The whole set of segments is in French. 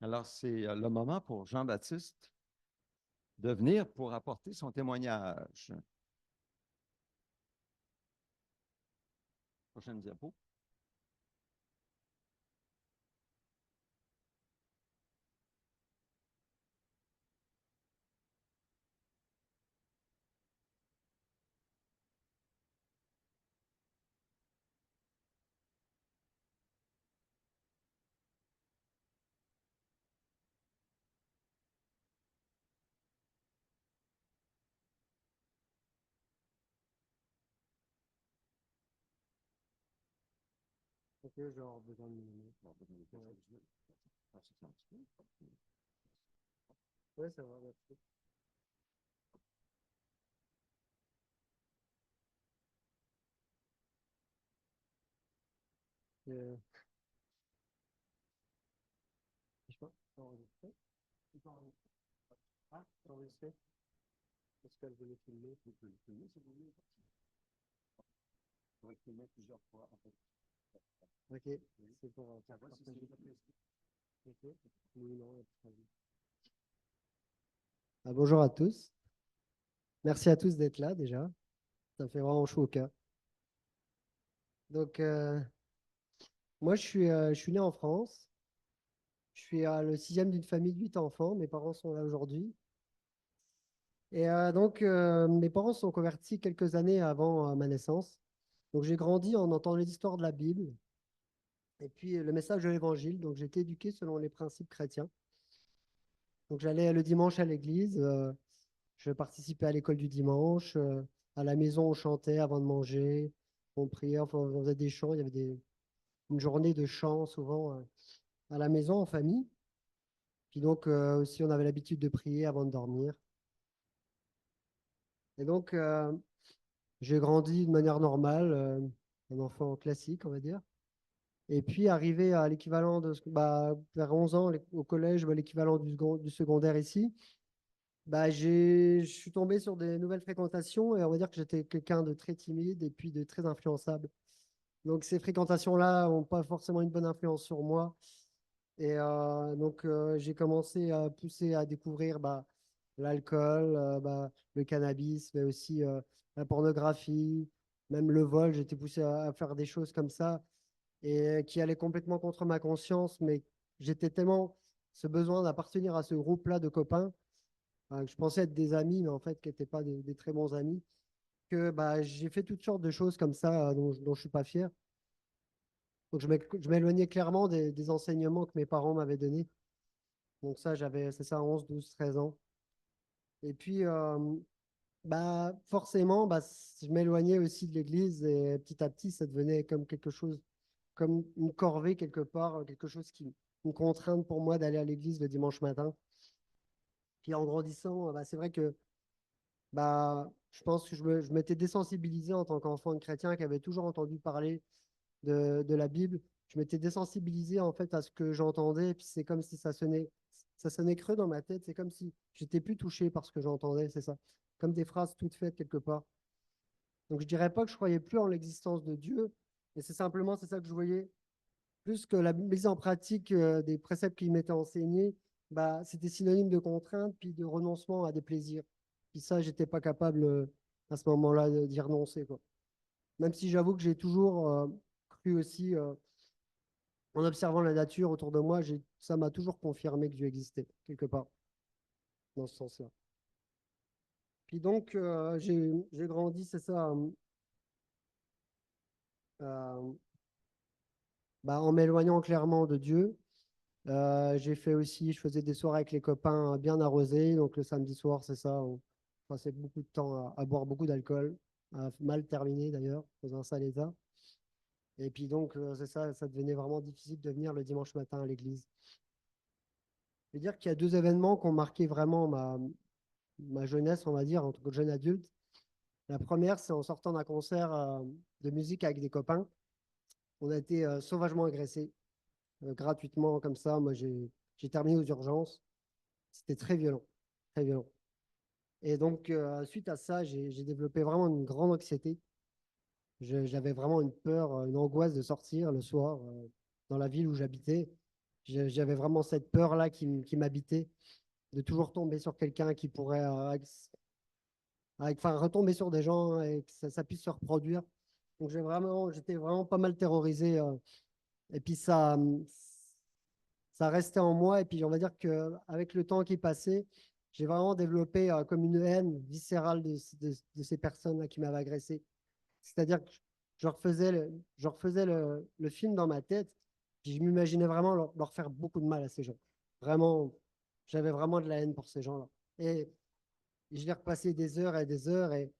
Alors, c'est le moment pour Jean-Baptiste de venir pour apporter son témoignage. Prochaine diapo. Ok, je vais avoir besoin de minutes. Oui, ça va, merci. Euh, je sais pas, c'est enregistré? C'est pas enregistré. Ah, c'est enregistré. Est-ce qu'elle veut le filmer? Vous pouvez le filmer si vous voulez. Vous pouvez le filmer plusieurs fois, en fait. Ok, c'est pour partager. Ok, oui, non, très bien. Bonjour à tous. Merci à tous d'être là déjà. Ça me fait vraiment chaud au cœur. Donc, moi, je suis né en France. Je suis le sixième d'une famille de 8 enfants. Mes parents sont là aujourd'hui. Et mes parents se sont convertis quelques années avant ma naissance. Donc, j'ai grandi en entendant l'histoire de la Bible et puis le message de l'Évangile. Donc, j'ai été éduqué selon les principes chrétiens. Donc, j'allais le dimanche à l'église. Je participais à l'école du dimanche. À la maison, on chantait avant de manger. On priait, enfin, on faisait des chants. Il y avait une journée de chant souvent à la maison en famille. Puis donc, aussi, on avait l'habitude de prier avant de dormir. Et donc, j'ai grandi de manière normale, un enfant classique, on va dire. Et puis, arrivé à l'équivalent vers 11 ans, au collège, l'équivalent du secondaire ici, je suis tombé sur des nouvelles fréquentations et on va dire que j'étais quelqu'un de très timide et puis de très influençable. Donc, ces fréquentations-là n'ont pas forcément une bonne influence sur moi. Et j'ai commencé à pousser à découvrir l'alcool, le cannabis, mais aussi la pornographie, même le vol. J'étais poussé à faire des choses comme ça et qui allaient complètement contre ma conscience, mais j'étais tellement ce besoin d'appartenir à ce groupe-là de copains, que je pensais être des amis, mais en fait qui n'étaient pas des très bons amis, que j'ai fait toutes sortes de choses comme ça dont je ne suis pas fier. Donc je m'éloignais clairement des enseignements que mes parents m'avaient donnés. Donc ça, c'est ça, 11, 12, 13 ans. Et puis, forcément, je m'éloignais aussi de l'église et petit à petit, ça devenait comme quelque chose, comme une corvée quelque part, quelque chose une contrainte pour moi d'aller à l'église le dimanche matin. Puis en grandissant, c'est vrai que je pense que je m'étais désensibilisé en tant qu'enfant de chrétien qui avait toujours entendu parler de la Bible. Je m'étais désensibilisé en fait à ce que j'entendais, et puis c'est comme si ça sonnait creux dans ma tête. C'est comme si j'étais plus touché par ce que j'entendais, c'est ça. Comme des phrases toutes faites quelque part. Donc je dirais pas que je croyais plus en l'existence de Dieu, mais c'est ça que je voyais. Plus que la mise en pratique des préceptes qu'il m'était enseignés, c'était synonyme de contrainte puis de renoncement à des plaisirs. Puis ça, j'étais pas capable à ce moment-là d'y renoncer, quoi. Même si j'avoue que j'ai toujours cru aussi en observant la nature autour de moi, ça m'a toujours confirmé que Dieu existait, quelque part, dans ce sens-là. Puis donc, j'ai grandi, c'est ça, euh, en m'éloignant clairement de Dieu. Je faisais des soirées avec les copains bien arrosés. Donc, le samedi soir, c'est ça, on passait beaucoup de temps à boire beaucoup d'alcool, à mal terminer d'ailleurs, dans un sale état. Et puis donc, c'est ça, ça devenait vraiment difficile de venir le dimanche matin à l'église. Je veux dire qu'il y a deux événements qui ont marqué vraiment ma jeunesse, on va dire, en tant que jeune adulte. La première, c'est en sortant d'un concert de musique avec des copains. On a été sauvagement agressés, gratuitement comme ça. Moi, j'ai terminé aux urgences. C'était très violent, très violent. Et donc, suite à ça, j'ai développé vraiment une grande anxiété. J'avais vraiment une peur, une angoisse de sortir le soir dans la ville où j'habitais. J'avais vraiment cette peur-là qui m'habitait, de toujours tomber sur quelqu'un qui pourrait enfin, retomber sur des gens et que ça puisse se reproduire. Donc j'étais vraiment pas mal terrorisé. Et puis ça restait en moi. Et puis on va dire qu'avec le temps qui passait, j'ai vraiment développé comme une haine viscérale de ces personnes-là qui m'avaient agressé. C'est-à-dire que je refaisais le film dans ma tête, puis je m'imaginais vraiment leur faire beaucoup de mal à ces gens. Vraiment, j'avais vraiment de la haine pour ces gens-là. Et je les repassais des heures et des heures, et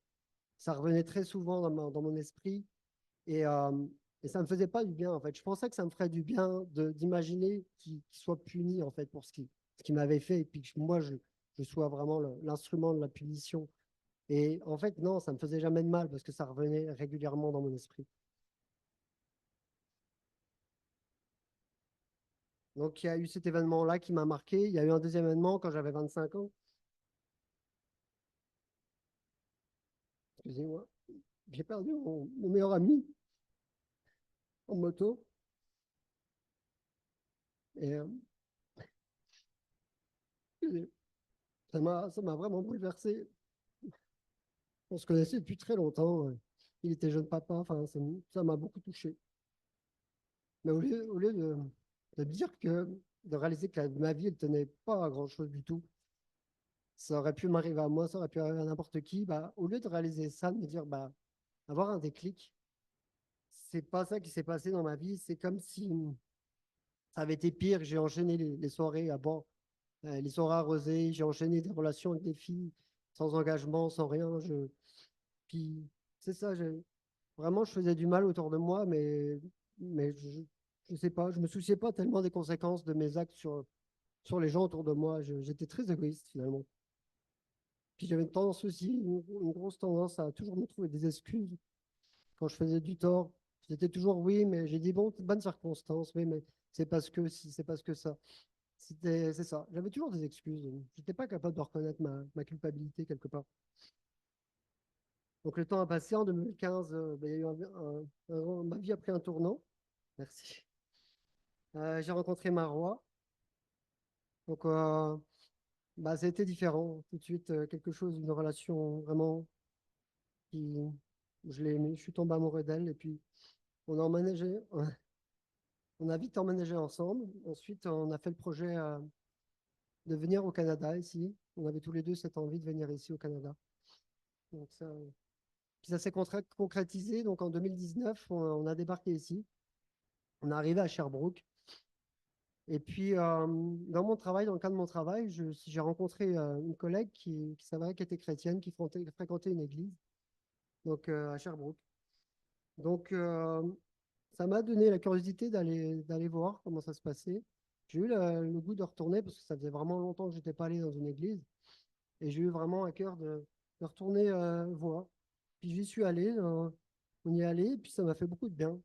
ça revenait très souvent dans mon esprit. Et, euh, et ça ne me faisait pas du bien, en fait. Je pensais que ça me ferait du bien d'imaginer qu'ils soient punis, en fait, pour ce qu'ils m'avaient fait, et puis que moi, je sois vraiment l'instrument de la punition. Et en fait, non, ça me faisait jamais de mal parce que ça revenait régulièrement dans mon esprit. Donc, il y a eu cet événement-là qui m'a marqué. Il y a eu un deuxième événement quand j'avais 25 ans. Excusez-moi. J'ai perdu mon meilleur ami en moto. Et ça m'a vraiment bouleversé. On se connaissait depuis très longtemps. Il était jeune papa. Enfin, ça m'a beaucoup touché. Mais au lieu de dire de réaliser que ma vie, elle tenait pas à grand-chose du tout, ça aurait pu m'arriver à moi, ça aurait pu arriver à n'importe qui, bah, au lieu de réaliser ça, de me dire, bah, avoir un déclic, c'est pas ça qui s'est passé dans ma vie. C'est comme si ça avait été pire. J'ai enchaîné les soirées à bord, les soirées arrosées. J'ai enchaîné des relations avec des filles sans engagement, sans rien. Puis, c'est ça. Vraiment, je faisais du mal autour de moi, mais je sais pas. Je me souciais pas tellement des conséquences de mes actes sur les gens autour de moi. J'étais très égoïste finalement. Puis j'avais une tendance aussi, une grosse tendance à toujours me trouver des excuses quand je faisais du tort. C'était toujours oui, mais j'ai dit bon, bonne circonstance, oui, mais c'est parce que si, c'est parce que ça. C'est ça. J'avais toujours des excuses. J'étais pas capable de reconnaître ma culpabilité quelque part. Donc le temps a passé. En 2015, ben, il y a eu ma vie a pris un tournant. Merci. J'ai rencontré Marois. Donc bah, ça a été différent. Tout de suite, quelque chose, une relation vraiment qui, je l'ai aimée. Je suis tombé amoureux d'elle et puis on a emménagé. On a vite emménagé ensemble. Ensuite, on a fait le projet de venir au Canada ici. On avait tous les deux cette envie de venir ici au Canada. Donc puis ça s'est concrétisé. Donc en 2019, on a débarqué ici. On est arrivé à Sherbrooke. Et puis, dans mon travail, dans le cadre de mon travail, j'ai rencontré une collègue qui s'avérait qu'elle était chrétienne, qui fréquentait une église, donc à Sherbrooke. Donc, ça m'a donné la curiosité d'aller voir comment ça se passait. J'ai eu le goût de retourner parce que ça faisait vraiment longtemps que je n'étais pas allé dans une église. Et j'ai eu vraiment à cœur de retourner voir. Puis j'y suis allé, on y est allé, et puis ça m'a fait beaucoup de bien.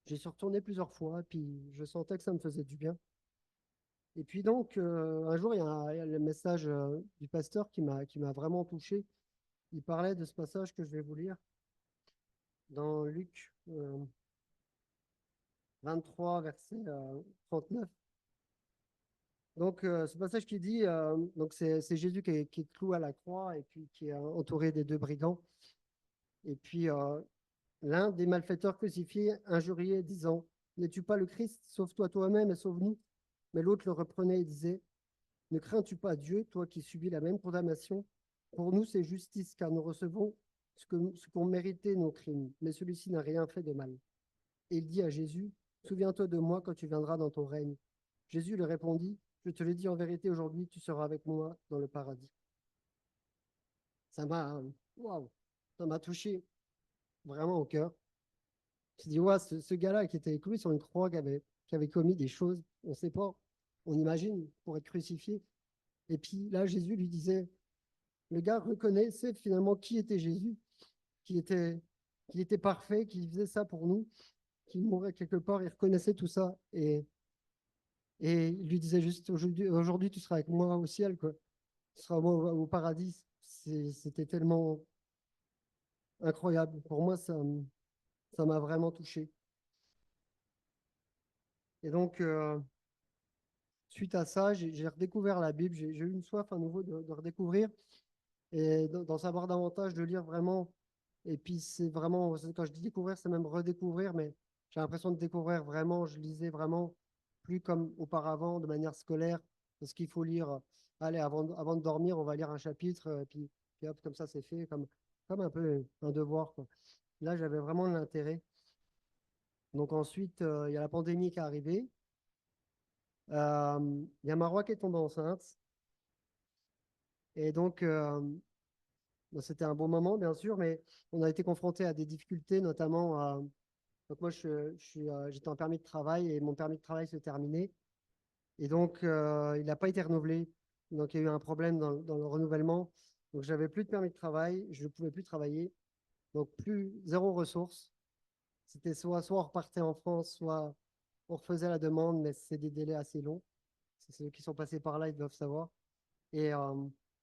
J'y suis retourné plusieurs fois, puis je sentais que ça me faisait du bien. Et puis donc, un jour, il y a le message du pasteur qui m'a vraiment touché. Il parlait de ce passage que je vais vous lire dans Luc 23, verset 39. Donc, ce passage qui dit, donc c'est Jésus qui est cloué à la croix et puis qui est entouré des deux brigands. Et puis, l'un des malfaiteurs crucifiés injuriait, disant, n'es-tu pas le Christ? Sauve-toi toi-même et sauve-nous. Mais l'autre le reprenait et disait, ne crains-tu pas Dieu, toi qui subis la même condamnation? Pour nous, c'est justice, car nous recevons ce qu'ont mérité nos crimes. Mais celui-ci n'a rien fait de mal. Et il dit à Jésus, souviens-toi de moi quand tu viendras dans ton règne. Jésus lui répondit, je te le dis en vérité, aujourd'hui, tu seras avec moi dans le paradis. Ça m'a, waouh, ça m'a touché vraiment au cœur. Je dis, ouais, ce gars-là qui était cloué sur une croix, qui avait commis des choses, on ne sait pas, on imagine, pour être crucifié. Et puis là, Jésus lui disait, le gars reconnaissait finalement qui était Jésus, qui était, qu'il était parfait, qu'il faisait ça pour nous, qu'il mourait quelque part, il reconnaissait tout ça. Et il lui disait juste, aujourd'hui, tu seras avec moi au ciel, quoi. Tu seras au paradis. C'était tellement incroyable. Pour moi, ça m'a vraiment touché. Et donc, suite à ça, j'ai redécouvert la Bible. J'ai eu une soif à nouveau de redécouvrir et d'en savoir davantage, de lire vraiment. Et puis, c'est vraiment, quand je dis découvrir, c'est même redécouvrir, mais j'ai l'impression de découvrir vraiment. Je lisais vraiment plus comme auparavant, de manière scolaire, parce qu'il faut lire. Allez, avant de dormir, on va lire un chapitre, puis hop, comme ça, c'est fait, comme un peu un devoir, quoi. Là, j'avais vraiment de l'intérêt. Donc ensuite, il y a la pandémie qui est arrivée. Il y a Marois qui est tombée enceinte. Et donc, bon, c'était un bon moment, bien sûr, mais on a été confronté à des difficultés, notamment. Donc moi, j'étais en permis de travail et mon permis de travail se terminait. Et donc, il n'a pas été renouvelé. Donc, il y a eu un problème dans le renouvellement. Donc, j'avais plus de permis de travail, je ne pouvais plus travailler. Donc, plus zéro ressource. C'était soit on repartait en France, soit on refaisait la demande, mais c'est des délais assez longs. C'est ceux qui sont passés par là, ils doivent savoir. Et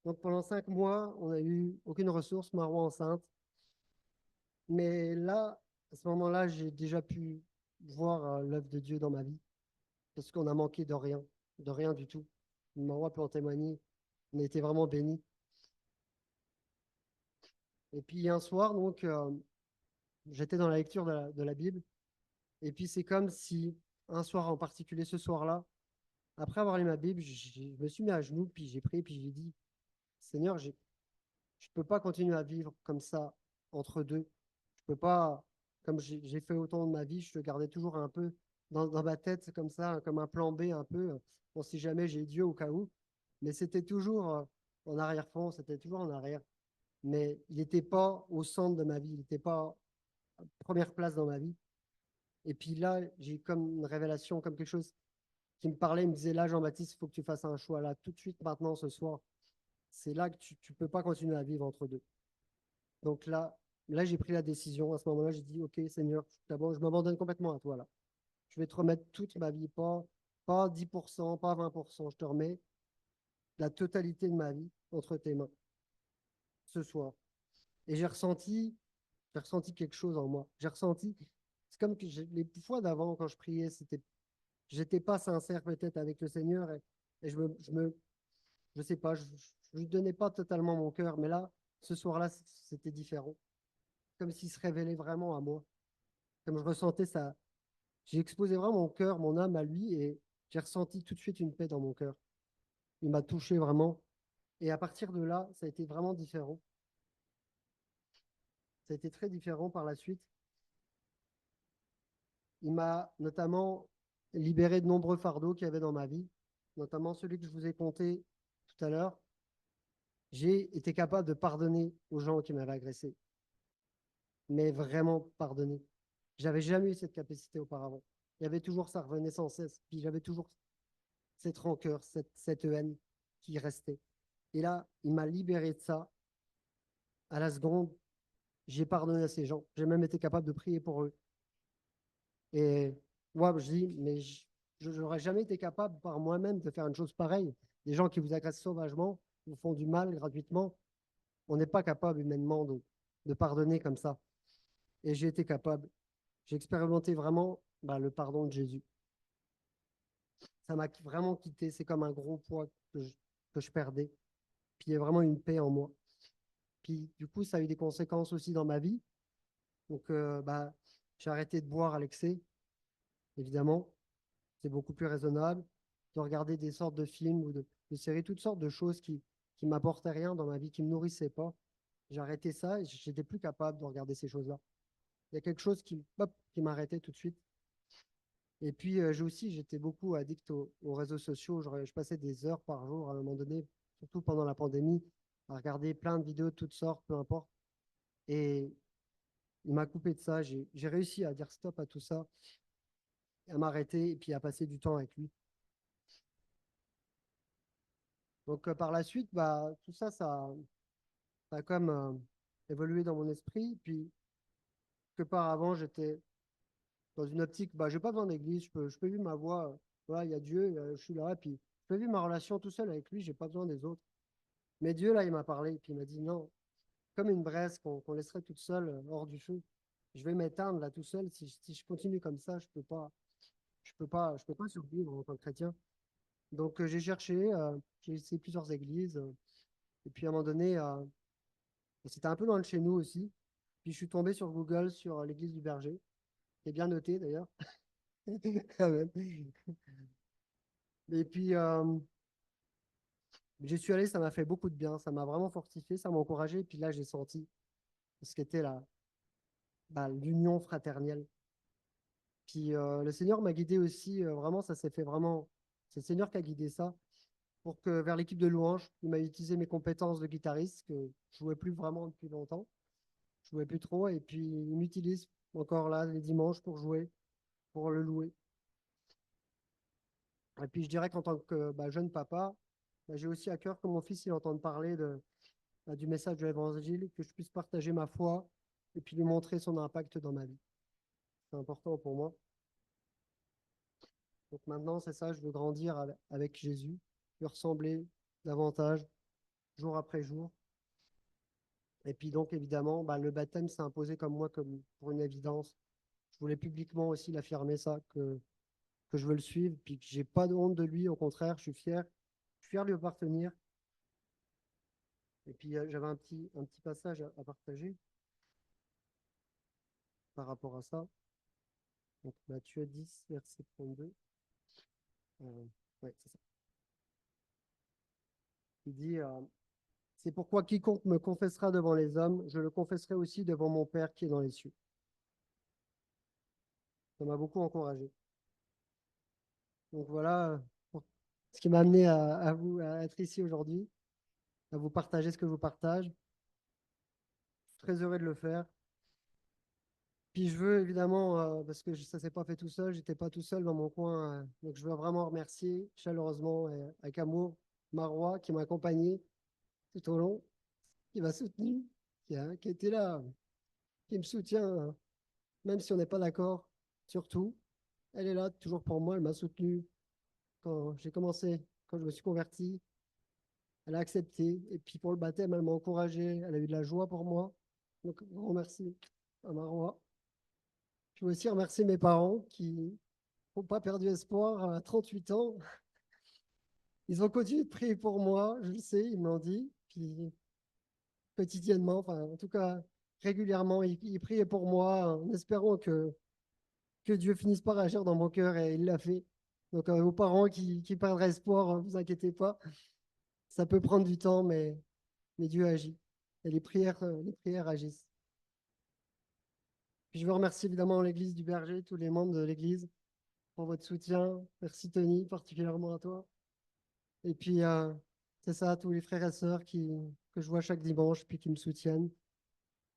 donc, pendant 5 mois, on n'a eu aucune ressource, Marois enceinte. Mais là, à ce moment-là, j'ai déjà pu voir l'œuvre de Dieu dans ma vie, parce qu'on a manqué de rien du tout. Marois peut en témoigner. On a été vraiment bénis. Et puis un soir, donc, j'étais dans la lecture de la Bible. Et puis c'est comme si, un soir en particulier, ce soir-là, après avoir lu ma Bible, je me suis mis à genoux, puis j'ai prié, puis j'ai dit, Seigneur, je ne peux pas continuer à vivre comme ça, entre deux. Je peux pas, comme j'ai fait autant de ma vie, je le gardais toujours un peu dans ma tête, comme ça, comme un plan B un peu. Bon, si jamais j'ai Dieu au cas où. Mais c'était toujours en arrière-fond, c'était toujours en arrière. Mais il n'était pas au centre de ma vie, il n'était pas à première place dans ma vie. Et puis là, j'ai comme une révélation, comme quelque chose qui me parlait, il me disait là, Jean-Baptiste, il faut que tu fasses un choix là, tout de suite, maintenant, ce soir. C'est là que tu ne peux pas continuer à vivre entre deux. Donc là j'ai pris la décision. À ce moment-là, j'ai dit, OK, Seigneur, d'abord, je m'abandonne complètement à toi là. Je vais te remettre toute ma vie, pas 10%, pas 20%. Je te remets la totalité de ma vie entre tes mains ce soir. Et j'ai ressenti quelque chose en moi. J'ai ressenti, c'est comme que les fois d'avant, quand je priais, j'étais pas sincère peut-être avec le Seigneur et je sais pas, je lui donnais pas totalement mon cœur, mais là, ce soir-là, c'était différent. Comme s'il se révélait vraiment à moi. Comme je ressentais ça, j'ai exposé vraiment mon cœur, mon âme à lui et j'ai ressenti tout de suite une paix dans mon cœur. Il m'a touché vraiment. Et à partir de là, ça a été vraiment différent. Ça a été très différent par la suite. Il m'a notamment libéré de nombreux fardeaux qu'il y avait dans ma vie, notamment celui que je vous ai conté tout à l'heure. J'ai été capable de pardonner aux gens qui m'avaient agressé, mais vraiment pardonner. J'avais jamais eu cette capacité auparavant. Il y avait toujours, ça revenait sans cesse. Puis j'avais toujours cette rancœur, cette haine qui restait. Et là, il m'a libéré de ça. À la seconde, j'ai pardonné à ces gens. J'ai même été capable de prier pour eux. Et moi, je dis, mais je n'aurais jamais été capable par moi-même de faire une chose pareille. Des gens qui vous agressent sauvagement, vous font du mal gratuitement. On n'est pas capable humainement de pardonner comme ça. Et j'ai été capable. J'ai expérimenté vraiment le pardon de Jésus. Ça m'a vraiment quitté. C'est comme un gros poids que je perdais. Puis il y a vraiment une paix en moi. Puis du coup, ça a eu des conséquences aussi dans ma vie. Donc, j'ai arrêté de boire à l'excès, évidemment. C'est beaucoup plus raisonnable de regarder des sortes de films ou de séries, toutes sortes de choses qui m'apportaient rien dans ma vie, qui me nourrissaient pas. J'ai arrêté ça et j'étais plus capable de regarder ces choses-là. Il y a quelque chose qui m'arrêtait tout de suite. Et puis, j'étais beaucoup addict aux réseaux sociaux. Je passais des heures par jour à un moment donné, surtout pendant la pandémie, à regarder plein de vidéos de toutes sortes, peu importe. Et il m'a coupé de ça. J'ai réussi à dire stop à tout ça, à m'arrêter et puis à passer du temps avec lui. Donc, par la suite, tout ça, ça a comme évolué dans mon esprit. Puis, que par avant, j'étais dans une optique, je n'ai pas besoin d'église, je peux vivre ma voix. Voilà, il y a Dieu, je suis là, et puis je peux vivre ma relation tout seul avec lui, j'ai pas besoin des autres. Mais Dieu, là, il m'a parlé, et puis il m'a dit non, comme une braise qu'on laisserait toute seule hors du feu. Je vais m'éteindre là tout seul. Si je continue comme ça, je peux pas. je peux pas survivre en tant que chrétien. Donc j'ai essayé plusieurs églises. Et puis à un moment donné, c'était un peu loin de chez nous aussi. Puis je suis tombé sur Google sur l'église du Berger, qui est bien noté d'ailleurs. Quand même. Et puis j'y suis allé, ça m'a fait beaucoup de bien, ça m'a vraiment fortifié, ça m'a encouragé. Et puis là, j'ai senti ce qu'était l'union fraternelle. Puis le Seigneur m'a guidé aussi, vraiment, ça s'est fait vraiment. C'est le Seigneur qui a guidé ça pour que vers l'équipe de louange, il m'a utilisé mes compétences de guitariste que je jouais plus vraiment depuis longtemps. Je jouais plus trop et puis il m'utilise encore là les dimanches pour jouer, pour le louer. Et puis je dirais qu'en tant que jeune papa, j'ai aussi à cœur que mon fils il entende parler du message de l'évangile, que je puisse partager ma foi et puis lui montrer son impact dans ma vie. C'est important pour moi. Donc maintenant, c'est ça, je veux grandir avec Jésus, lui ressembler davantage jour après jour. Et puis donc, évidemment, le baptême s'est imposé comme moi, comme pour une évidence. Je voulais publiquement aussi l'affirmer ça, que je veux le suivre, puis que j'ai pas de honte de lui, au contraire, je suis fier de lui appartenir. Et puis j'avais un petit passage à partager par rapport à ça. Donc Matthieu 10, verset 32. Ouais, c'est ça. Il dit, c'est pourquoi quiconque me confessera devant les hommes, je le confesserai aussi devant mon Père qui est dans les cieux. Ça m'a beaucoup encouragé. Donc voilà ce qui m'a amené à être ici aujourd'hui, à vous partager ce que je vous partage. Je suis très heureux de le faire. Puis je veux évidemment, parce que ça ne s'est pas fait tout seul, j'étais pas tout seul dans mon coin, donc je veux vraiment remercier chaleureusement et avec amour Marois qui m'a accompagné tout au long, qui m'a soutenu, qui a été là, qui me soutient, même si on n'est pas d'accord, surtout. Elle est là toujours pour moi, elle m'a soutenu quand j'ai commencé, quand je me suis converti. Elle a accepté. Et puis pour le baptême, elle m'a encouragé. Elle a eu de la joie pour moi. Donc, grand merci à Marois. Je veux aussi remercier mes parents qui n'ont pas perdu espoir à 38 ans. Ils ont continué de prier pour moi, je le sais, ils me l'ont dit. Puis quotidiennement, enfin, en tout cas, régulièrement, ils priaient pour moi en espérant que Dieu finisse par agir dans mon cœur et il l'a fait. Donc, aux parents qui perdraient espoir, ne vous inquiétez pas. Ça peut prendre du temps, mais Dieu agit. Et les prières agissent. Puis je veux remercier évidemment l'Église du Berger, tous les membres de l'Église, pour votre soutien. Merci Tony, particulièrement à toi. Et puis, c'est ça, tous les frères et sœurs que je vois chaque dimanche, puis qui me soutiennent,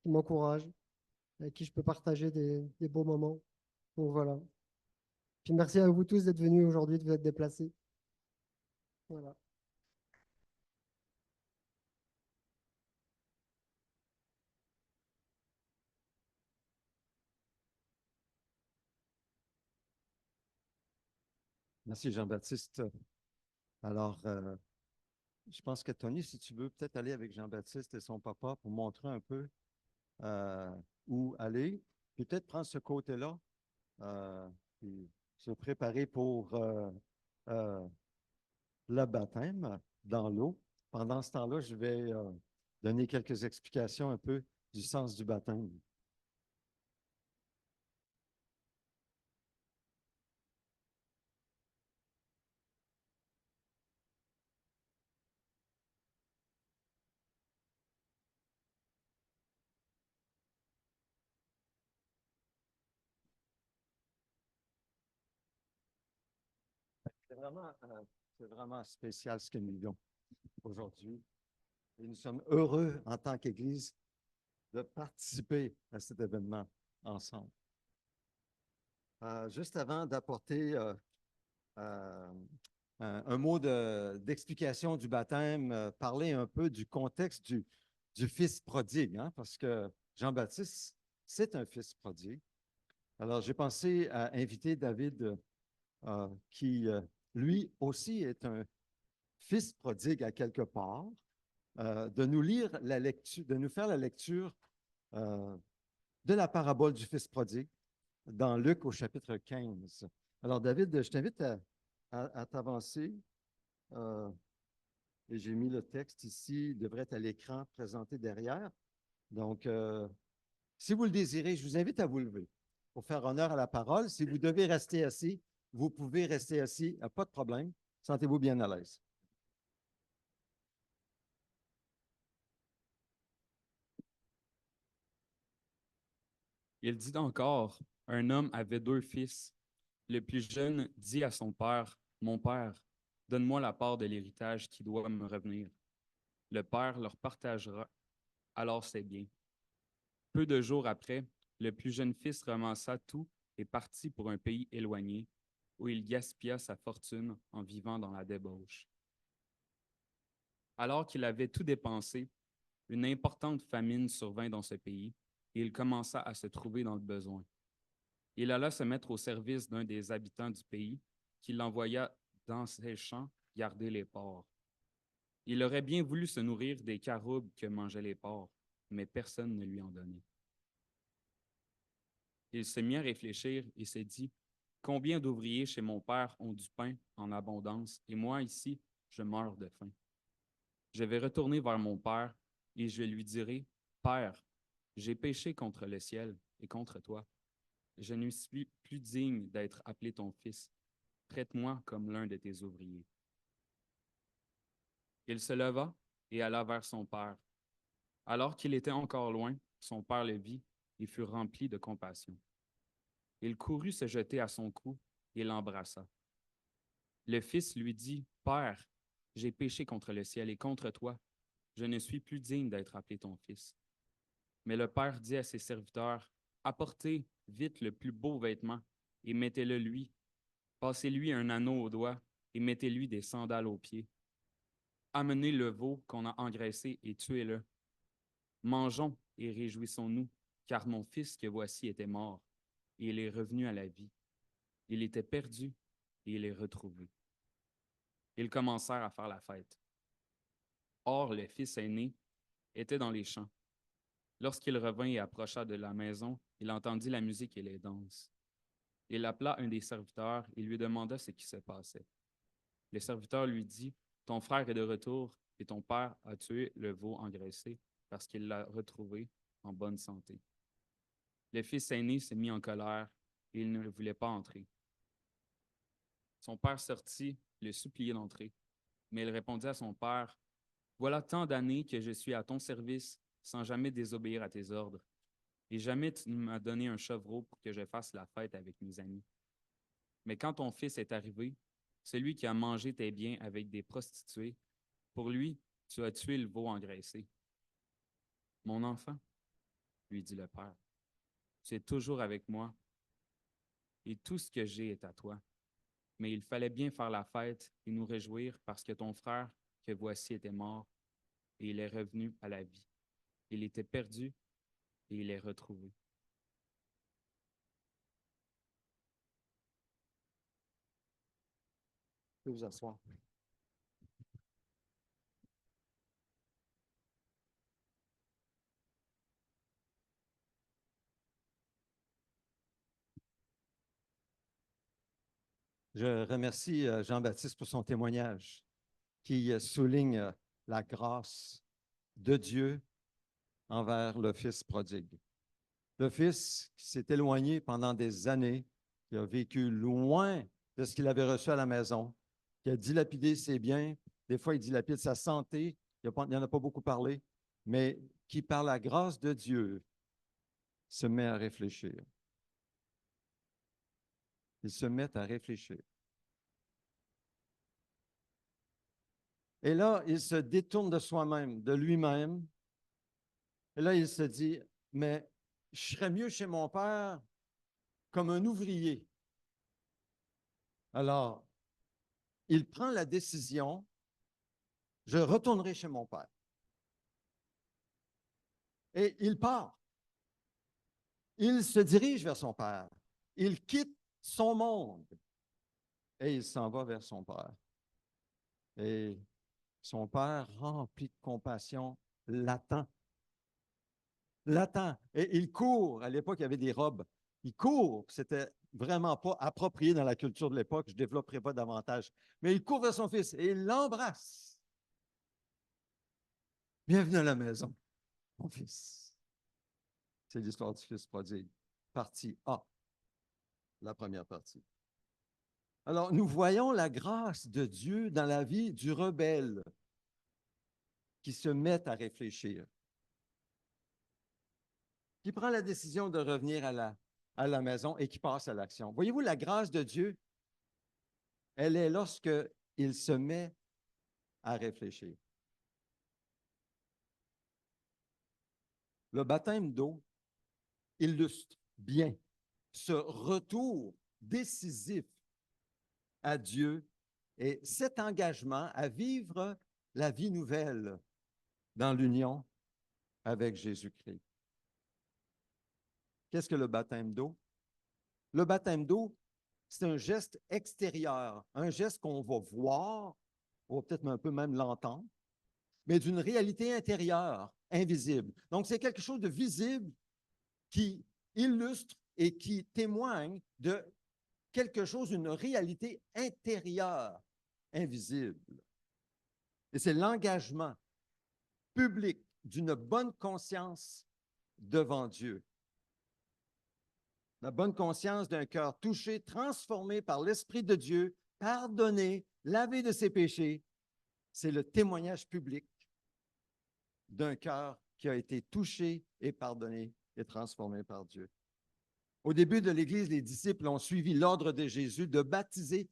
qui m'encouragent, avec qui je peux partager des beaux moments. Donc voilà. Puis merci à vous tous d'être venus aujourd'hui, de vous être déplacés. Voilà. Merci Jean-Baptiste. Alors, je pense que Tony, si tu veux peut-être aller avec Jean-Baptiste et son papa pour montrer un peu euh, où aller, puis peut-être prendre ce côté-là, puis se préparer pour euh, le baptême dans l'eau. Pendant ce temps-là, je vais donner quelques explications un peu du sens du baptême. C'est vraiment, c'est vraiment spécial ce que nous vivons aujourd'hui. Et nous sommes heureux en tant qu'Église de participer à cet événement ensemble. Juste avant d'apporter euh, un mot d'explication du baptême, parler un peu du contexte du fils prodigue, hein, parce que Jean-Baptiste, c'est un fils prodigue. Alors, j'ai pensé à inviter David, qui, lui aussi, est un fils prodigue à quelque part, de nous lire la lecture, de nous faire la lecture de la parabole du fils prodigue dans Luc au chapitre 15. Alors, David, je t'invite à t'avancer. Euh, et j'ai mis le texte ici, il devrait être à l'écran présenté derrière. Donc, si vous le désirez, je vous invite à vous lever pour faire honneur à la parole. Si vous devez rester assis, vous pouvez rester assis, pas de problème. Sentez-vous bien à l'aise. Il dit encore, un homme avait 2 fils. Le plus jeune dit à son père, mon père, donne-moi la part de l'héritage qui doit me revenir. Le père leur partagera alors ses biens. Peu de jours après, le plus jeune fils ramassa tout et partit pour un pays éloigné, où il gaspilla sa fortune en vivant dans la débauche. Alors qu'il avait tout dépensé, une importante famine survint dans ce pays, et il commença à se trouver dans le besoin. Il alla se mettre au service d'un des habitants du pays, qui l'envoya dans ses champs garder les porcs. Il aurait bien voulu se nourrir des caroubes que mangeaient les porcs, mais personne ne lui en donnait. Il se mit à réfléchir et s'est dit, combien d'ouvriers chez mon père ont du pain en abondance, et moi ici, je meurs de faim. Je vais retourner vers mon père et je lui dirai, Père, j'ai péché contre le ciel et contre toi. Je ne suis plus digne d'être appelé ton fils. Traite-moi comme l'un de tes ouvriers. Il se leva et alla vers son père. Alors qu'il était encore loin, son père le vit et fut rempli de compassion. Il courut se jeter à son cou et l'embrassa. Le fils lui dit, Père, j'ai péché contre le ciel et contre toi. Je ne suis plus digne d'être appelé ton fils. Mais le père dit à ses serviteurs, apportez vite le plus beau vêtement et mettez-le lui. Passez-lui un anneau au doigt et mettez-lui des sandales aux pieds. Amenez le veau qu'on a engraissé et tuez-le. Mangeons et réjouissons-nous, car mon fils que voici était mort, et il est revenu à la vie. Il était perdu, et il est retrouvé. Ils commencèrent à faire la fête. Or, le fils aîné était dans les champs. Lorsqu'il revint et approcha de la maison, il entendit la musique et les danses. Il appela un des serviteurs et lui demanda ce qui se passait. Le serviteur lui dit, ton frère est de retour et ton père a tué le veau engraissé parce qu'il l'a retrouvé en bonne santé. Le fils aîné s'est mis en colère et il ne voulait pas entrer. Son père sortit, le suppliait d'entrer, mais il répondit à son père, voilà tant d'années que je suis à ton service sans jamais désobéir à tes ordres, et jamais tu ne m'as donné un chevreau pour que je fasse la fête avec mes amis. Mais quand ton fils est arrivé, celui qui a mangé tes biens avec des prostituées, pour lui, tu as tué le veau engraissé. Mon enfant, lui dit le père, tu es toujours avec moi, et tout ce que j'ai est à toi. Mais il fallait bien faire la fête et nous réjouir parce que ton frère, que voici, était mort, et il est revenu à la vie. Il était perdu, et il est retrouvé. Je vais vous asseoir. Je remercie Jean-Baptiste pour son témoignage qui souligne la grâce de Dieu envers le Fils prodigue. Le Fils qui s'est éloigné pendant des années, qui a vécu loin de ce qu'il avait reçu à la maison, qui a dilapidé ses biens, des fois il dilapide sa santé, il n'y en a pas beaucoup parlé, mais qui, par la grâce de Dieu, se met à réfléchir. Il se met à réfléchir. Et là, il se détourne de soi-même, de lui-même. Et là, il se dit, mais je serais mieux chez mon père comme un ouvrier. Alors, il prend la décision, je retournerai chez mon père. Et il part. Il se dirige vers son père. Il quitte son monde et il s'en va vers son père. Et son père, rempli de compassion, l'attend. L'attend. Et il court. À l'époque, il y avait des robes. Il court. vraiment pas approprié dans la culture de l'époque, je ne développerai pas davantage. Mais il court vers son fils et il l'embrasse. Bienvenue à la maison, mon fils. C'est l'histoire du fils prodigue. Partie A, la première partie. Alors, nous voyons la grâce de Dieu dans la vie du rebelle qui se met à réfléchir, qui prend la décision de revenir à la maison et qui passe à l'action. Voyez-vous, la grâce de Dieu, elle est lorsqu'il se met à réfléchir. Le baptême d'eau illustre bien ce retour décisif à Dieu et cet engagement à vivre la vie nouvelle dans l'union avec Jésus-Christ. Qu'est-ce que le baptême d'eau? Le baptême d'eau, c'est un geste extérieur, un geste qu'on va voir, on va peut-être un peu même l'entendre, mais d'une réalité intérieure, invisible. Donc, c'est quelque chose de visible qui illustre et qui témoigne de quelque chose, une réalité intérieure, invisible. Et c'est l'engagement public d'une bonne conscience devant Dieu. La bonne conscience d'un cœur touché, transformé par l'Esprit de Dieu, pardonné, lavé de ses péchés, c'est le témoignage public d'un cœur qui a été touché et pardonné et transformé par Dieu. Au début de l'Église, les disciples ont suivi l'ordre de Jésus de baptiser,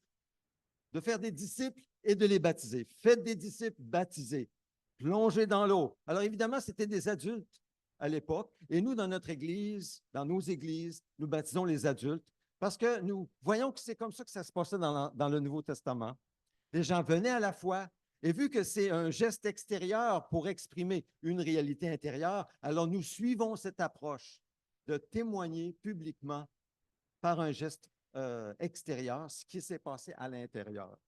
de faire des disciples et de les baptiser. Faites des disciples, baptisés, plongez dans l'eau. Alors évidemment, c'était des adultes à l'époque. Et nous, dans notre Église, dans nos églises, nous baptisons les adultes parce que nous voyons que c'est comme ça que ça se passait dans le Nouveau Testament. Les gens venaient à la foi et vu que c'est un geste extérieur pour exprimer une réalité intérieure, alors nous suivons cette approche de témoigner publiquement par un geste extérieur ce qui s'est passé à l'intérieur.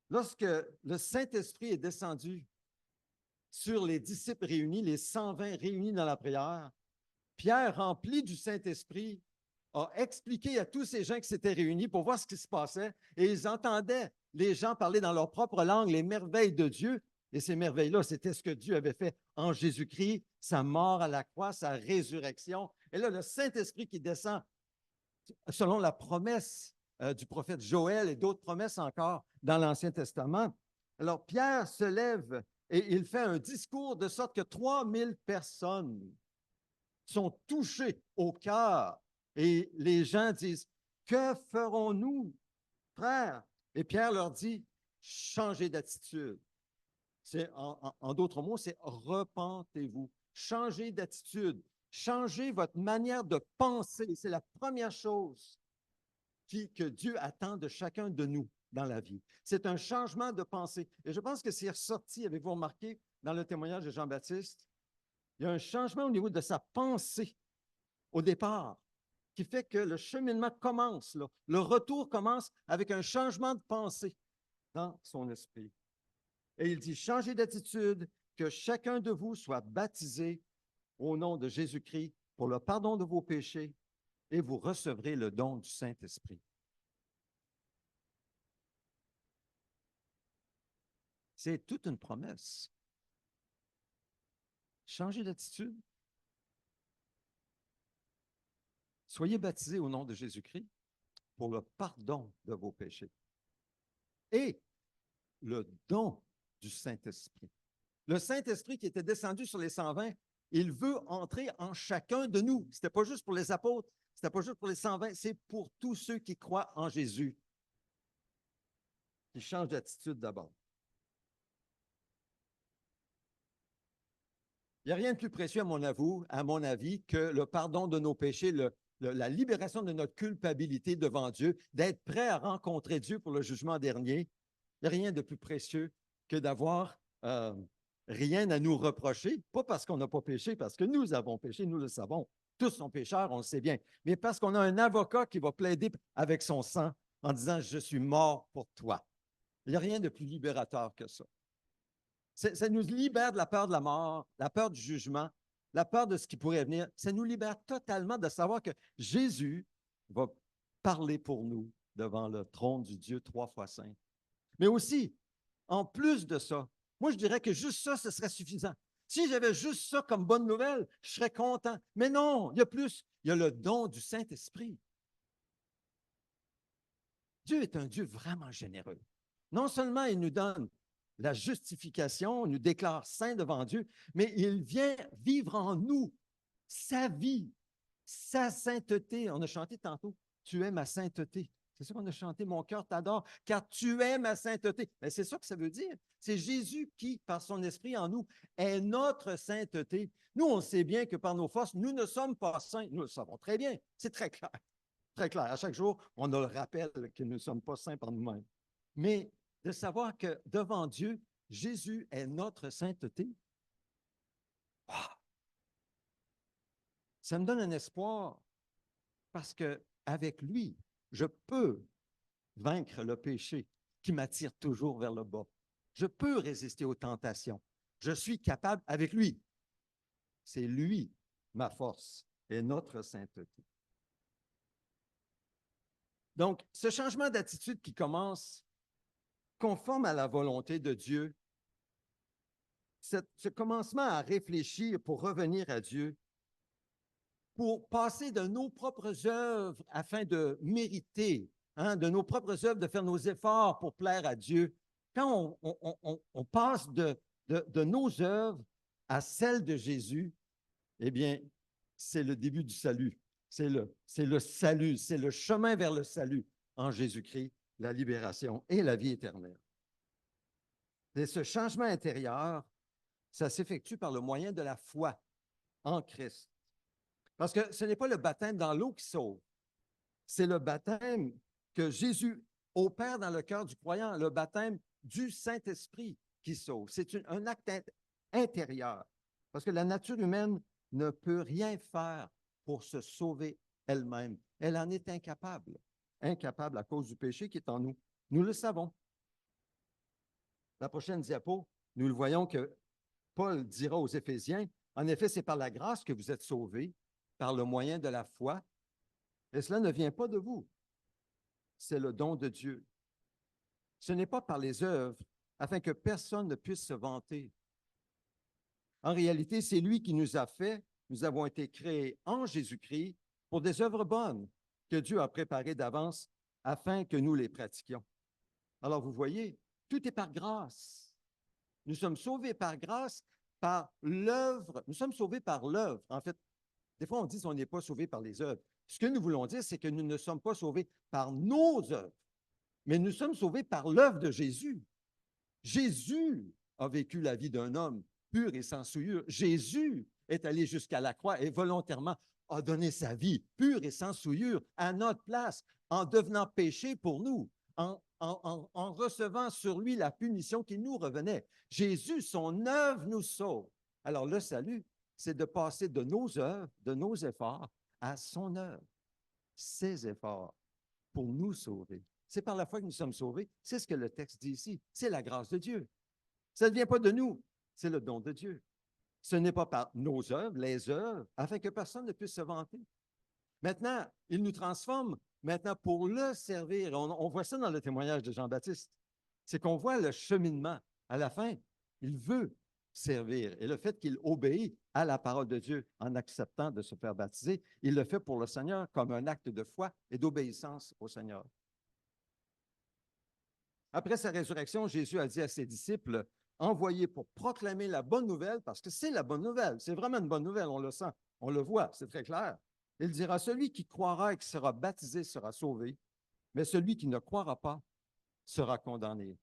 Lorsque le Saint-Esprit est descendu sur les disciples réunis, les 120 réunis dans la prière, Pierre, rempli du Saint-Esprit, a expliqué à tous ces gens qui s'étaient réunis pour voir ce qui se passait et ils entendaient les gens parler dans leur propre langue les merveilles de Dieu. Et ces merveilles-là, c'était ce que Dieu avait fait en Jésus-Christ, sa mort à la croix, sa résurrection. Et là, le Saint-Esprit qui descend selon la promesse du prophète Joël et d'autres promesses encore dans l'Ancien Testament. Alors, Pierre se lève et il fait un discours de sorte que 3000 personnes sont touchées au cœur. Et les gens disent, « Que ferons-nous, frères? » Et Pierre leur dit, « Changez d'attitude. » En d'autres mots, c'est « repentez-vous. » Changez d'attitude. Changez votre manière de penser. C'est la première chose que Dieu attend de chacun de nous dans la vie. C'est un changement de pensée. Et je pense que c'est ressorti, avez-vous remarqué, dans le témoignage de Jean-Baptiste? Il y a un changement au niveau de sa pensée au départ qui fait que le cheminement commence, là. Le retour commence avec un changement de pensée dans son esprit. Et il dit, changez d'attitude, que chacun de vous soit baptisé au nom de Jésus-Christ pour le pardon de vos péchés et vous recevrez le don du Saint-Esprit. C'est toute une promesse. Changez d'attitude. Soyez baptisés au nom de Jésus-Christ pour le pardon de vos péchés et le don du Saint-Esprit. Le Saint-Esprit qui était descendu sur les 120, il veut entrer en chacun de nous. Ce n'était pas juste pour les apôtres, ce n'était pas juste pour les 120, c'est pour tous ceux qui croient en Jésus. Ils changent d'attitude d'abord. Il n'y a rien de plus précieux à mon avis, que le pardon de nos péchés, la libération de notre culpabilité devant Dieu, d'être prêt à rencontrer Dieu pour le jugement dernier. Il n'y a rien de plus précieux que d'avoir rien à nous reprocher, pas parce qu'on n'a pas péché, parce que nous avons péché, nous le savons. Tous sont pécheurs, on le sait bien, mais parce qu'on a un avocat qui va plaider avec son sang en disant « Je suis mort pour toi ». Il n'y a rien de plus libérateur que ça. Ça nous libère de la peur de la mort, la peur du jugement, la peur de ce qui pourrait venir. Ça nous libère totalement de savoir que Jésus va parler pour nous devant le trône du Dieu 3 fois saint. Mais aussi, en plus de ça, moi, je dirais que juste ça, ce serait suffisant. Si j'avais juste ça comme bonne nouvelle, je serais content. Mais non, il y a plus. Il y a le don du Saint-Esprit. Dieu est un Dieu vraiment généreux. Non seulement il nous donne la justification, il nous déclare saints devant Dieu, mais il vient vivre en nous sa vie, sa sainteté. On a chanté tantôt, tu es ma sainteté. C'est ça qu'on a chanté, mon cœur t'adore, car tu es ma sainteté. Mais c'est ça que ça veut dire. C'est Jésus qui, par son esprit en nous, est notre sainteté. Nous, on sait bien que par nos forces, nous ne sommes pas saints. Nous le savons très bien. C'est très clair. Très clair. À chaque jour, on a le rappel que nous ne sommes pas saints par nous-mêmes. Mais de savoir que devant Dieu, Jésus est notre sainteté, wow! Ça me donne un espoir parce qu'avec lui, je peux vaincre le péché qui m'attire toujours vers le bas. Je peux résister aux tentations. Je suis capable avec lui. C'est lui, ma force et notre sainteté. Donc, ce changement d'attitude qui commence conforme à la volonté de Dieu, ce commencement à réfléchir pour revenir à Dieu, pour passer de nos propres œuvres afin de mériter, de nos propres œuvres, de faire nos efforts pour plaire à Dieu, quand on passe de nos œuvres à celles de Jésus, eh bien, c'est le début du salut. C'est le salut, c'est le chemin vers le salut en Jésus-Christ, la libération et la vie éternelle. Et ce changement intérieur, ça s'effectue par le moyen de la foi en Christ. Parce que ce n'est pas le baptême dans l'eau qui sauve, c'est le baptême que Jésus opère dans le cœur du croyant, le baptême du Saint-Esprit qui sauve. C'est un acte intérieur, parce que la nature humaine ne peut rien faire pour se sauver elle-même. Elle en est incapable, incapable à cause du péché qui est en nous. Nous le savons. La prochaine diapo, nous le voyons que Paul dira aux Éphésiens, en effet, c'est par la grâce que vous êtes sauvés, par le moyen de la foi, et cela ne vient pas de vous. C'est le don de Dieu. Ce n'est pas par les œuvres, afin que personne ne puisse se vanter. En réalité, c'est lui qui nous a fait, nous avons été créés en Jésus-Christ pour des œuvres bonnes que Dieu a préparées d'avance afin que nous les pratiquions. Alors, vous voyez, tout est par grâce. Nous sommes sauvés par grâce, par l'œuvre. Nous sommes sauvés par l'œuvre. En fait, des fois, on dit qu'on n'est pas sauvés par les œuvres. Ce que nous voulons dire, c'est que nous ne sommes pas sauvés par nos œuvres, mais nous sommes sauvés par l'œuvre de Jésus. Jésus a vécu la vie d'un homme pur et sans souillure. Jésus est allé jusqu'à la croix et volontairement a donné sa vie pure et sans souillure à notre place, en devenant péché pour nous, en recevant sur lui la punition qui nous revenait. Jésus, son œuvre nous sauve. Alors le salut, c'est de passer de nos œuvres, de nos efforts, à son œuvre, ses efforts pour nous sauver. C'est par la foi que nous sommes sauvés. C'est ce que le texte dit ici. C'est la grâce de Dieu. Ça ne vient pas de nous, c'est le don de Dieu. Ce n'est pas par nos œuvres, les œuvres, afin que personne ne puisse se vanter. Maintenant, il nous transforme maintenant pour le servir. On voit ça dans le témoignage de Jean-Baptiste. C'est qu'on voit le cheminement. À la fin, il veut servir. Et le fait qu'il obéit à la parole de Dieu en acceptant de se faire baptiser, il le fait pour le Seigneur comme un acte de foi et d'obéissance au Seigneur. Après sa résurrection, Jésus a dit à ses disciples, envoyés pour proclamer la bonne nouvelle, parce que c'est la bonne nouvelle, c'est vraiment une bonne nouvelle, on le sent, on le voit, c'est très clair. Il dira, celui qui croira et qui sera baptisé sera sauvé, mais celui qui ne croira pas sera condamné.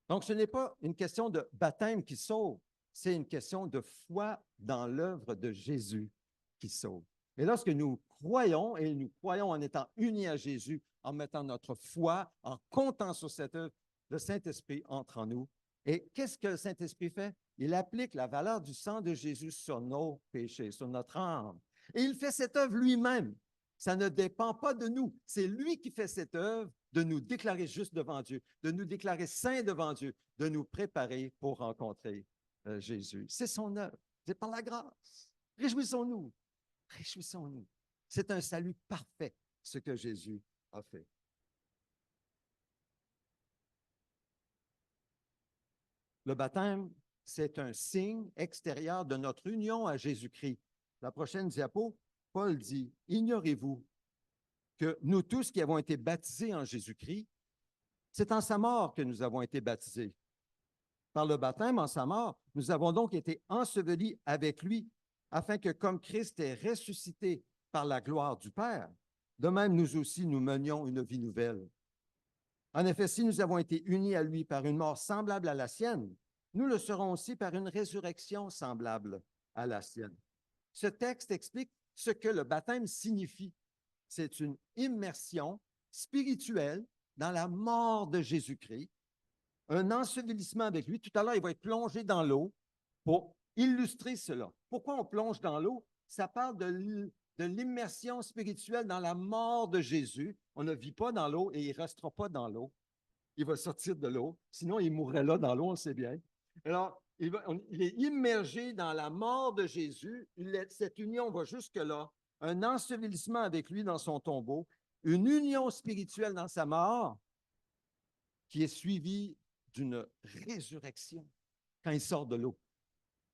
Donc, ce n'est pas une question de baptême qui sauve, c'est une question de foi dans l'œuvre de Jésus qui sauve. Et lorsque nous croyons, et nous croyons en étant unis à Jésus, en mettant notre foi, en comptant sur cette œuvre, le Saint-Esprit entre en nous. Et qu'est-ce que le Saint-Esprit fait? Il applique la valeur du sang de Jésus sur nos péchés, sur notre âme. Et il fait cette œuvre lui-même. Ça ne dépend pas de nous. C'est lui qui fait cette œuvre de nous déclarer justes devant Dieu, de nous déclarer saints devant Dieu, de nous préparer pour rencontrer Jésus. C'est son œuvre. C'est par la grâce. Réjouissons-nous. Réjouissons-nous. C'est un salut parfait, ce que Jésus a fait. Le baptême, c'est un signe extérieur de notre union à Jésus-Christ. La prochaine diapo, Paul dit, « Ignorez-vous que nous tous qui avons été baptisés en Jésus-Christ, c'est en sa mort que nous avons été baptisés. Par le baptême en sa mort, nous avons donc été ensevelis avec lui, afin que comme Christ est ressuscité par la gloire du Père, de même nous aussi nous menions une vie nouvelle. En effet, si nous avons été unis à lui par une mort semblable à la sienne, nous le serons aussi par une résurrection semblable à la sienne. » Ce texte explique ce que le baptême signifie. C'est une immersion spirituelle dans la mort de Jésus-Christ, un ensevelissement avec lui. Tout à l'heure, il va être plongé dans l'eau pour illustrer cela. Pourquoi on plonge dans l'eau? Ça parle de l'immersion spirituelle dans la mort de Jésus. On ne vit pas dans l'eau et il ne restera pas dans l'eau. Il va sortir de l'eau. Sinon, il mourrait là dans l'eau, on le sait bien. Alors, il est immergé dans la mort de Jésus. Cette union va jusque-là. Un ensevelissement avec lui dans son tombeau. Une union spirituelle dans sa mort qui est suivie d'une résurrection quand il sort de l'eau,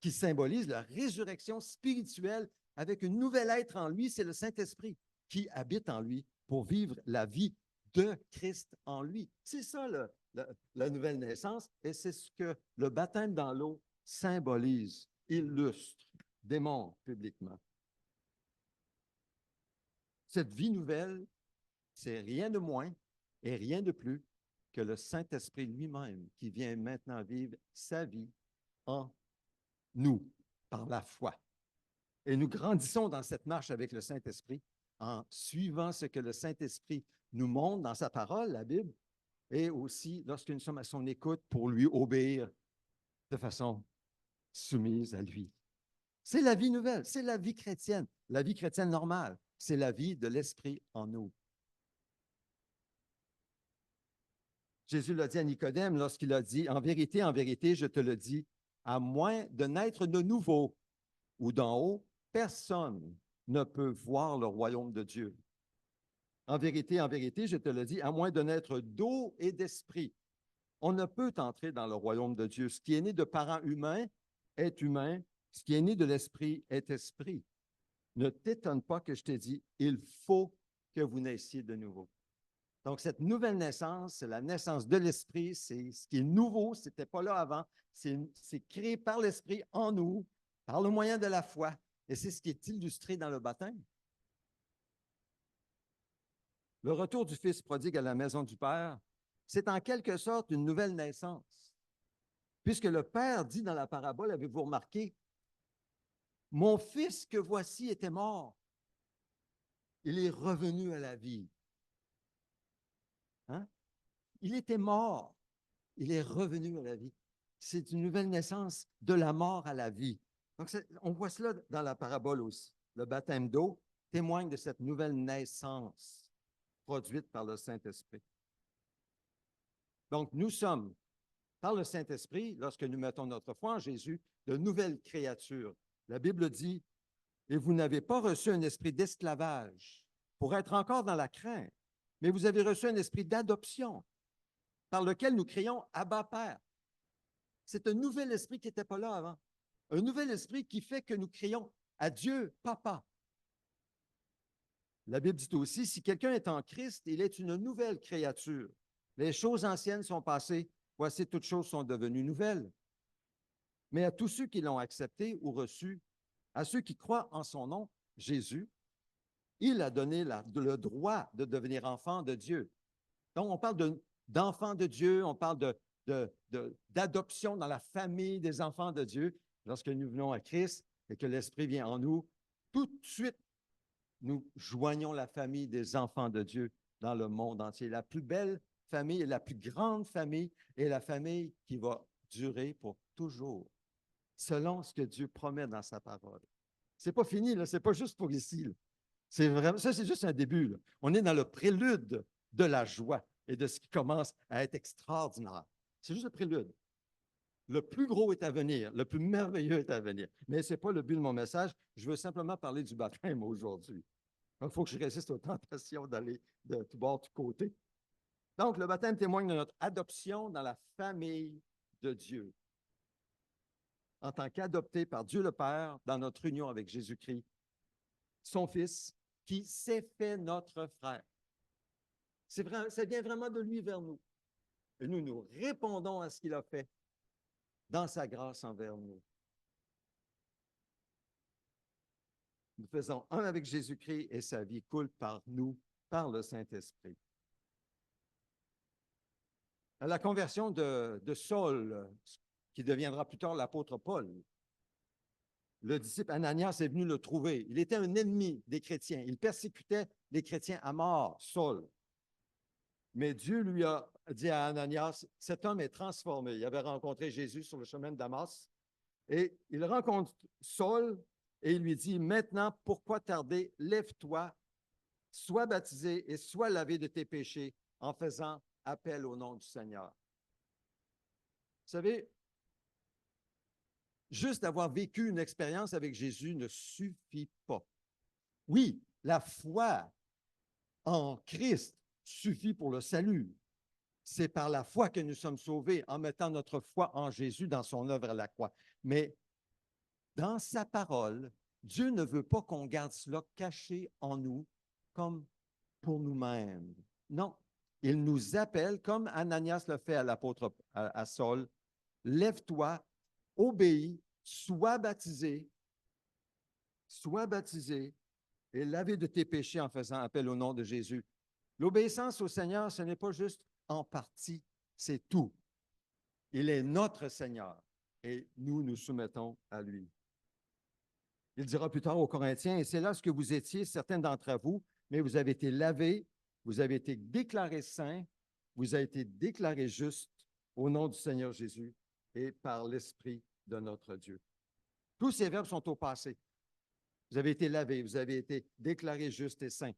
qui symbolise la résurrection spirituelle avec un nouvel être en lui, c'est le Saint-Esprit qui habite en lui pour vivre la vie de Christ en lui. C'est ça la nouvelle naissance et c'est ce que le baptême dans l'eau symbolise, illustre, démontre publiquement. Cette vie nouvelle, c'est rien de moins et rien de plus que le Saint-Esprit lui-même qui vient maintenant vivre sa vie en nous, par la foi. Et nous grandissons dans cette marche avec le Saint-Esprit en suivant ce que le Saint-Esprit nous montre dans sa parole, la Bible, et aussi lorsque nous sommes à son écoute pour lui obéir de façon soumise à lui. C'est la vie nouvelle, c'est la vie chrétienne normale, c'est la vie de l'Esprit en nous. Jésus l'a dit à Nicodème lorsqu'il a dit, « En vérité, je te le dis, à moins de naître de nouveau ou d'en haut, personne ne peut voir le royaume de Dieu. En vérité, je te le dis, à moins de naître d'eau et d'esprit, on ne peut entrer dans le royaume de Dieu. Ce qui est né de parents humains est humain, ce qui est né de l'esprit est esprit. Ne t'étonne pas que je t'ai dit, il faut que vous naissiez de nouveau. » Donc, cette nouvelle naissance, c'est la naissance de l'esprit, c'est ce qui est nouveau, ce n'était pas là avant, c'est créé par l'esprit en nous, par le moyen de la foi, et c'est ce qui est illustré dans le baptême. Le retour du Fils prodigue à la maison du Père, c'est en quelque sorte une nouvelle naissance. Puisque le Père dit dans la parabole, avez-vous remarqué, « Mon fils que voici était mort, il est revenu à la vie. » Hein? Il était mort, il est revenu à la vie. C'est une nouvelle naissance de la mort à la vie. Donc, on voit cela dans la parabole aussi. Le baptême d'eau témoigne de cette nouvelle naissance produite par le Saint-Esprit. Donc, nous sommes, par le Saint-Esprit, lorsque nous mettons notre foi en Jésus, de nouvelles créatures. La Bible dit, « Et vous n'avez pas reçu un esprit d'esclavage pour être encore dans la crainte, mais vous avez reçu un esprit d'adoption par lequel nous crions « Abba, Père ». C'est un nouvel esprit qui n'était pas là avant. Un nouvel esprit qui fait que nous crions à Dieu, Papa. La Bible dit aussi, si quelqu'un est en Christ, il est une nouvelle créature. Les choses anciennes sont passées, voici toutes choses sont devenues nouvelles. Mais à tous ceux qui l'ont accepté ou reçu, à ceux qui croient en son nom, Jésus, il a donné le droit de devenir enfant de Dieu. Donc, on parle d'enfants de Dieu, on parle d'adoption dans la famille des enfants de Dieu. Lorsque nous venons à Christ et que l'Esprit vient en nous, tout de suite, nous joignons la famille des enfants de Dieu dans le monde entier. La plus belle famille et la plus grande famille est la famille qui va durer pour toujours, selon ce que Dieu promet dans sa parole. Ce n'est pas fini, ce n'est pas juste pour ici. C'est vraiment, ça, c'est juste un début. Là. On est dans le prélude de la joie et de ce qui commence à être extraordinaire. C'est juste le prélude. Le plus gros est à venir, le plus merveilleux est à venir. Mais ce n'est pas le but de mon message. Je veux simplement parler du baptême aujourd'hui. Il faut que je résiste aux tentations d'aller de tout bord, de tout côté. Donc, le baptême témoigne de notre adoption dans la famille de Dieu, en tant qu'adopté par Dieu le Père dans notre union avec Jésus-Christ, son Fils, qui s'est fait notre frère. C'est vrai, ça vient vraiment de lui vers nous. Et nous répondons à ce qu'il a fait dans sa grâce envers nous. Nous faisons un avec Jésus-Christ et sa vie coule par nous, par le Saint-Esprit. À la conversion de Saul, qui deviendra plus tard l'apôtre Paul, le disciple Ananias est venu le trouver. Il était un ennemi des chrétiens. Il persécutait les chrétiens à mort, Saul. Mais Dieu lui a dit à Ananias, cet homme est transformé. Il avait rencontré Jésus sur le chemin de Damas. Et il rencontre Saul et il lui dit, maintenant, pourquoi tarder? Lève-toi, sois baptisé et sois lavé de tes péchés en faisant appel au nom du Seigneur. Vous savez, juste d'avoir vécu une expérience avec Jésus ne suffit pas. Oui, la foi en Christ suffit pour le salut. C'est par la foi que nous sommes sauvés en mettant notre foi en Jésus dans son œuvre à la croix. Mais dans sa parole, Dieu ne veut pas qu'on garde cela caché en nous comme pour nous-mêmes. Non, il nous appelle, comme Ananias le fait à l'apôtre à Saul, lève-toi, obéis, sois baptisé et lavé de tes péchés en faisant appel au nom de Jésus. L'obéissance au Seigneur, ce n'est pas juste en partie, c'est tout. Il est notre Seigneur et nous nous soumettons à lui. Il dira plus tard aux Corinthiens, et c'est là ce que vous étiez, certains d'entre vous, mais vous avez été lavés, vous avez été déclarés saints, vous avez été déclarés justes au nom du Seigneur Jésus et par l'Esprit de notre Dieu. Tous ces verbes sont au passé. Vous avez été lavés, vous avez été déclarés justes et saints.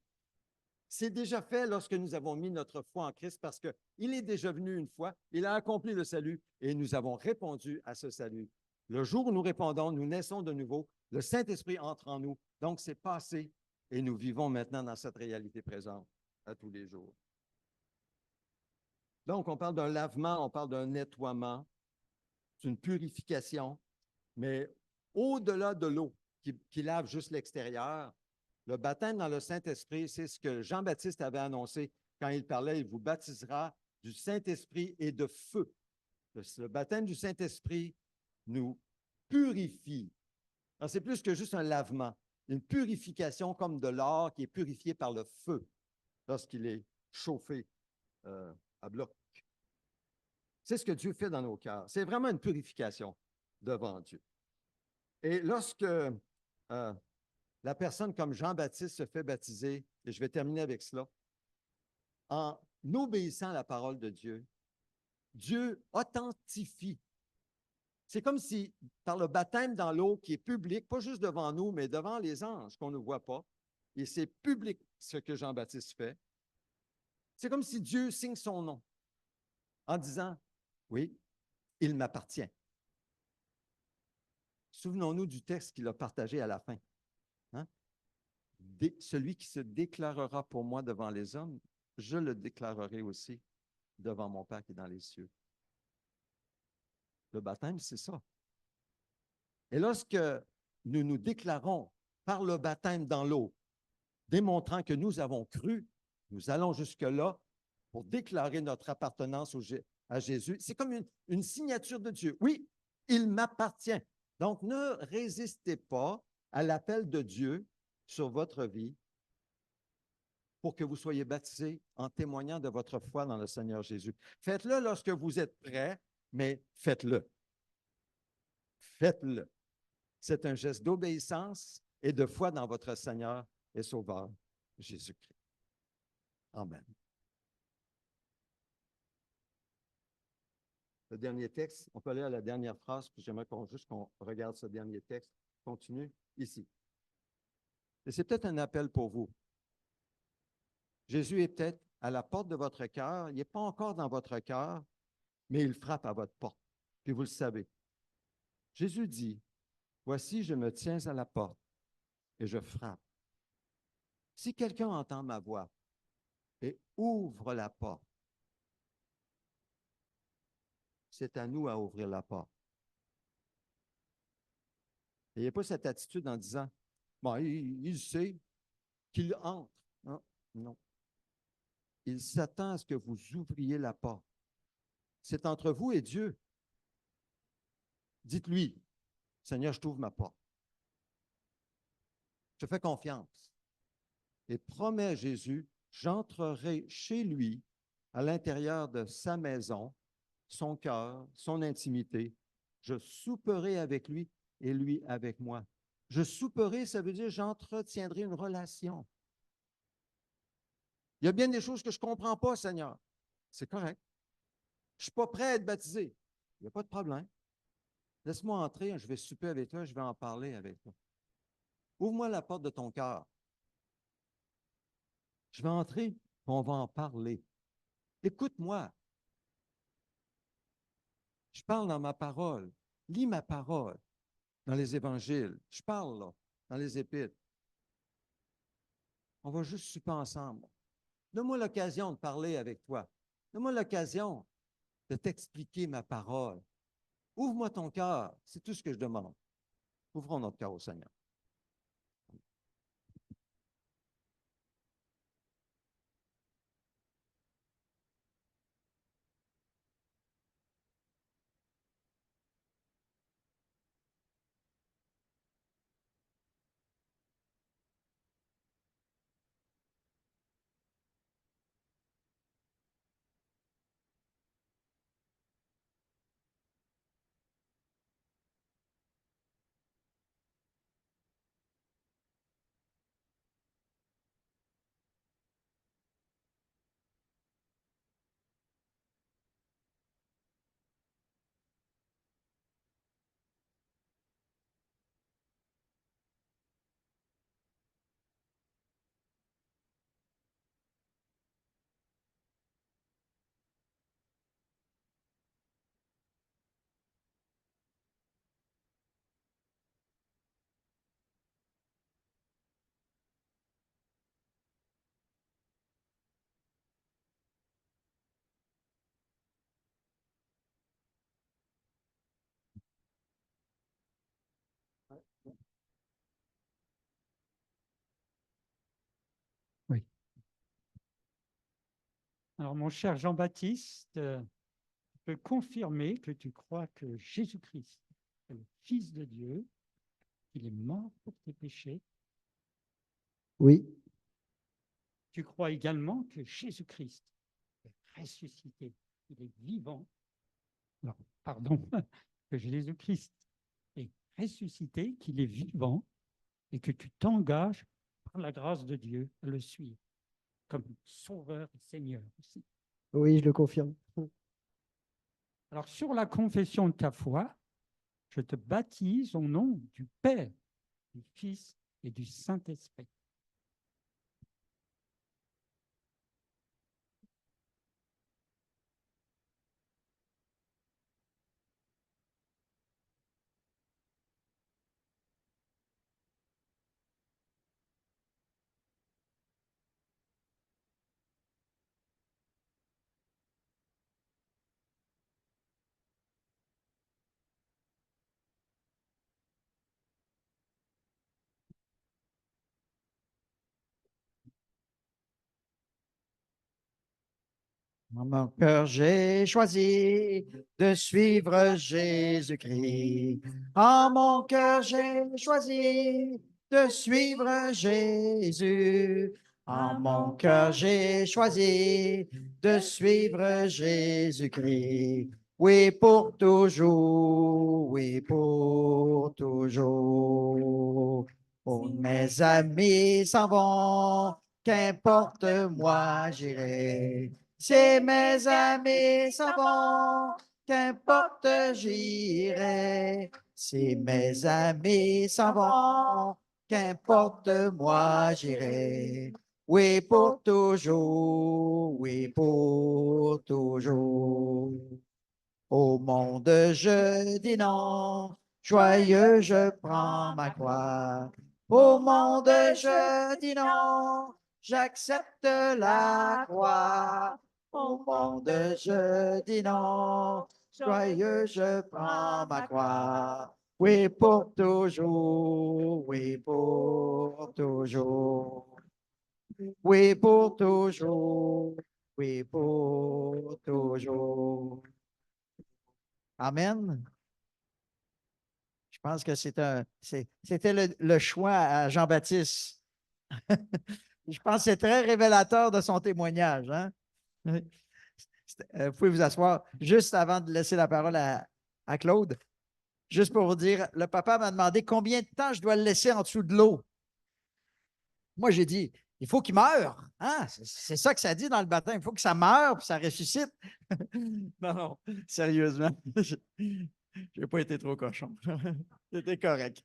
C'est déjà fait lorsque nous avons mis notre foi en Christ parce qu'il est déjà venu une fois, il a accompli le salut et nous avons répondu à ce salut. Le jour où nous répondons, nous naissons de nouveau, le Saint-Esprit entre en nous, donc c'est passé et nous vivons maintenant dans cette réalité présente à tous les jours. Donc, on parle d'un lavement, on parle d'un nettoiement, d'une purification, mais au-delà de l'eau qui lave juste l'extérieur, le baptême dans le Saint-Esprit, c'est ce que Jean-Baptiste avait annoncé quand il parlait, il vous baptisera du Saint-Esprit et de feu. Le baptême du Saint-Esprit nous purifie. C'est plus que juste un lavement, une purification comme de l'or qui est purifié par le feu lorsqu'il est chauffé à bloc. C'est ce que Dieu fait dans nos cœurs. C'est vraiment une purification devant Dieu. Et lorsque la personne comme Jean-Baptiste se fait baptiser, et je vais terminer avec cela, en obéissant à la parole de Dieu, Dieu authentifie. C'est comme si, par le baptême dans l'eau qui est public, pas juste devant nous, mais devant les anges qu'on ne voit pas, et c'est public ce que Jean-Baptiste fait, c'est comme si Dieu signe son nom en disant, oui, il m'appartient. Souvenons-nous du texte qu'il a partagé à la fin. Hein? Celui qui se déclarera pour moi devant les hommes, je le déclarerai aussi devant mon Père qui est dans les cieux. Le baptême, c'est ça. Et lorsque nous nous déclarons par le baptême dans l'eau, démontrant que nous avons cru, nous allons jusque-là pour déclarer notre appartenance à Jésus. C'est comme une signature de Dieu. Oui, il m'appartient. Donc, ne résistez pas à l'appel de Dieu sur votre vie pour que vous soyez baptisés en témoignant de votre foi dans le Seigneur Jésus. Faites-le lorsque vous êtes prêts, mais faites-le. Faites-le. C'est un geste d'obéissance et de foi dans votre Seigneur et Sauveur, Jésus-Christ. Amen. Le dernier texte, on peut aller à la dernière phrase, puis j'aimerais qu'on regarde ce dernier texte. Continue ici. Et c'est peut-être un appel pour vous. Jésus est peut-être à la porte de votre cœur. Il n'est pas encore dans votre cœur, mais il frappe à votre porte. puis vous le savez. Jésus dit, « Voici, je me tiens à la porte et je frappe. Si quelqu'un entend ma voix et ouvre la porte, c'est à nous à ouvrir la porte. » Il n'y a pas cette attitude en disant, « Bon, il sait qu'il entre. » Non, non. Il s'attend à ce que vous ouvriez la porte. C'est entre vous et Dieu. Dites-lui, « Seigneur, je t'ouvre ma porte. Je te fais confiance. » Et promets Jésus, j'entrerai chez lui, à l'intérieur de sa maison, son cœur, son intimité. Je souperai avec lui et lui avec moi. Je souperai, ça veut dire j'entretiendrai une relation. Il y a bien des choses que je ne comprends pas, Seigneur. C'est correct. Je ne suis pas prêt à être baptisé. Il n'y a pas de problème. Laisse-moi entrer, je vais souper avec toi, je vais en parler avec toi. Ouvre-moi la porte de ton cœur. Je vais entrer, on va en parler. Écoute-moi. Je parle dans ma parole. Lis ma parole dans les évangiles. Je parle là, dans les épîtres. On va juste souper ensemble. Donne-moi l'occasion de parler avec toi. Donne-moi l'occasion de t'expliquer ma parole. Ouvre-moi ton cœur. C'est tout ce que je demande. Ouvrons notre cœur au Seigneur. Oui. Alors, mon cher Jean-Baptiste, je peux confirmer que tu crois que Jésus-Christ est le Fils de Dieu, qu'il est mort pour tes péchés. Oui, Tu crois également que Jésus-Christ est ressuscité, il est vivant. Non, pardon, que Jésus-Christ est ressuscité, qu'il est vivant et que tu t'engages par la grâce de Dieu à le suivre comme Sauveur et Seigneur aussi. oui, je le confirme. Alors, sur la confession de ta foi, je te baptise au nom du Père, du Fils et du Saint-Esprit. Dans mon cœur, j'ai choisi de suivre Jésus-Christ. En mon cœur, j'ai choisi de suivre Jésus. En mon cœur, j'ai choisi de suivre Jésus-Christ. Oui, pour toujours, oui, pour toujours. Oh, mes amis s'en vont, qu'importe, moi j'irai. Si mes amis s'en vont, qu'importe, j'irai. Si mes amis s'en vont, qu'importe, moi j'irai. Oui, pour toujours, oui, pour toujours. Au monde, je dis non. Joyeux, je prends ma croix. Au monde, je dis non. J'accepte la croix. Au monde, je dis non. Joyeux, je prends ma croix. Oui, pour toujours. Oui, pour toujours. Oui, pour toujours. Oui, pour toujours. Amen. Je pense que c'était le choix à Jean-Baptiste. Je pense que c'est très révélateur de son témoignage. Hein? Vous pouvez vous asseoir juste avant de laisser la parole à Claude. Juste pour vous dire, le papa m'a demandé combien de temps je dois le laisser en dessous de l'eau. Moi, j'ai dit, il faut qu'il meure. Hein? C'est ça que ça dit dans le baptême. Il faut que ça meure puis ça ressuscite. Non, non, sérieusement. Je n'ai pas été trop cochon. C'était correct.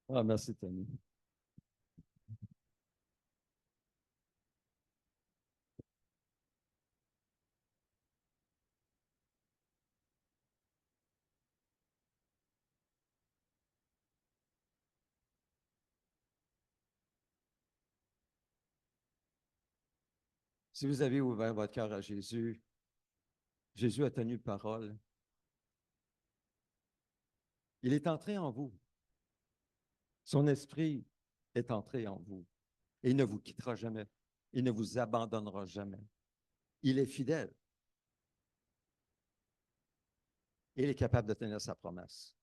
Ah, merci, Tony. Si vous avez ouvert votre cœur à Jésus, Jésus a tenu parole. Il est entré en vous. Son esprit est entré en vous. Et il ne vous quittera jamais. Il ne vous abandonnera jamais. Il est fidèle. Et il est capable de tenir sa promesse.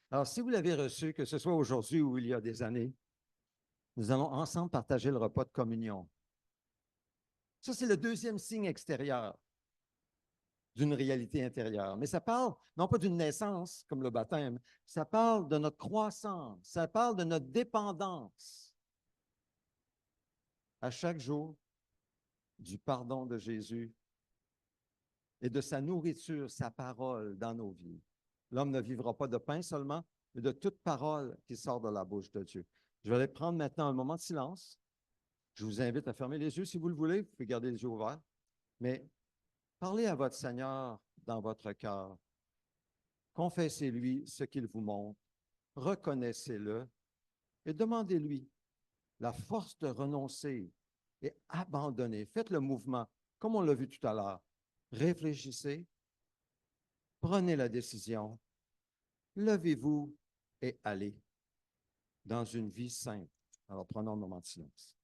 Alors, si vous l'avez reçu, que ce soit aujourd'hui ou il y a des années, nous allons ensemble partager le repas de communion. Ça, c'est le deuxième signe extérieur d'une réalité intérieure. Mais ça parle non pas d'une naissance comme le baptême, ça parle de notre croissance, ça parle de notre dépendance à chaque jour du pardon de Jésus et de sa nourriture, sa parole dans nos vies. L'homme ne vivra pas de pain seulement, mais de toute parole qui sort de la bouche de Dieu. Je vais aller prendre maintenant un moment de silence. Je vous invite à fermer les yeux si vous le voulez. Vous pouvez garder les yeux ouverts. Mais parlez à votre Seigneur dans votre cœur. Confessez-lui ce qu'il vous montre. Reconnaissez-le et demandez-lui la force de renoncer et abandonner. Faites le mouvement, comme on l'a vu tout à l'heure. Réfléchissez, prenez la décision, levez-vous et allez dans une vie sainte. Alors, prenons un moment de silence.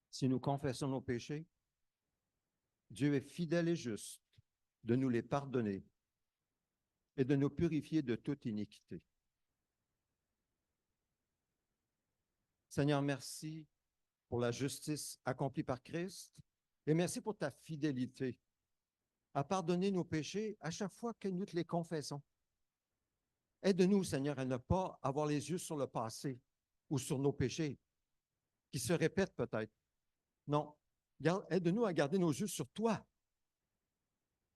Si nous confessons nos péchés, Dieu est fidèle et juste de nous les pardonner et de nous purifier de toute iniquité. Seigneur, merci pour la justice accomplie par Christ et merci pour ta fidélité à pardonner nos péchés à chaque fois que nous te les confessons. Aide-nous, Seigneur, à ne pas avoir les yeux sur le passé ou sur nos péchés qui se répètent peut-être. Non, aide-nous à garder nos yeux sur toi,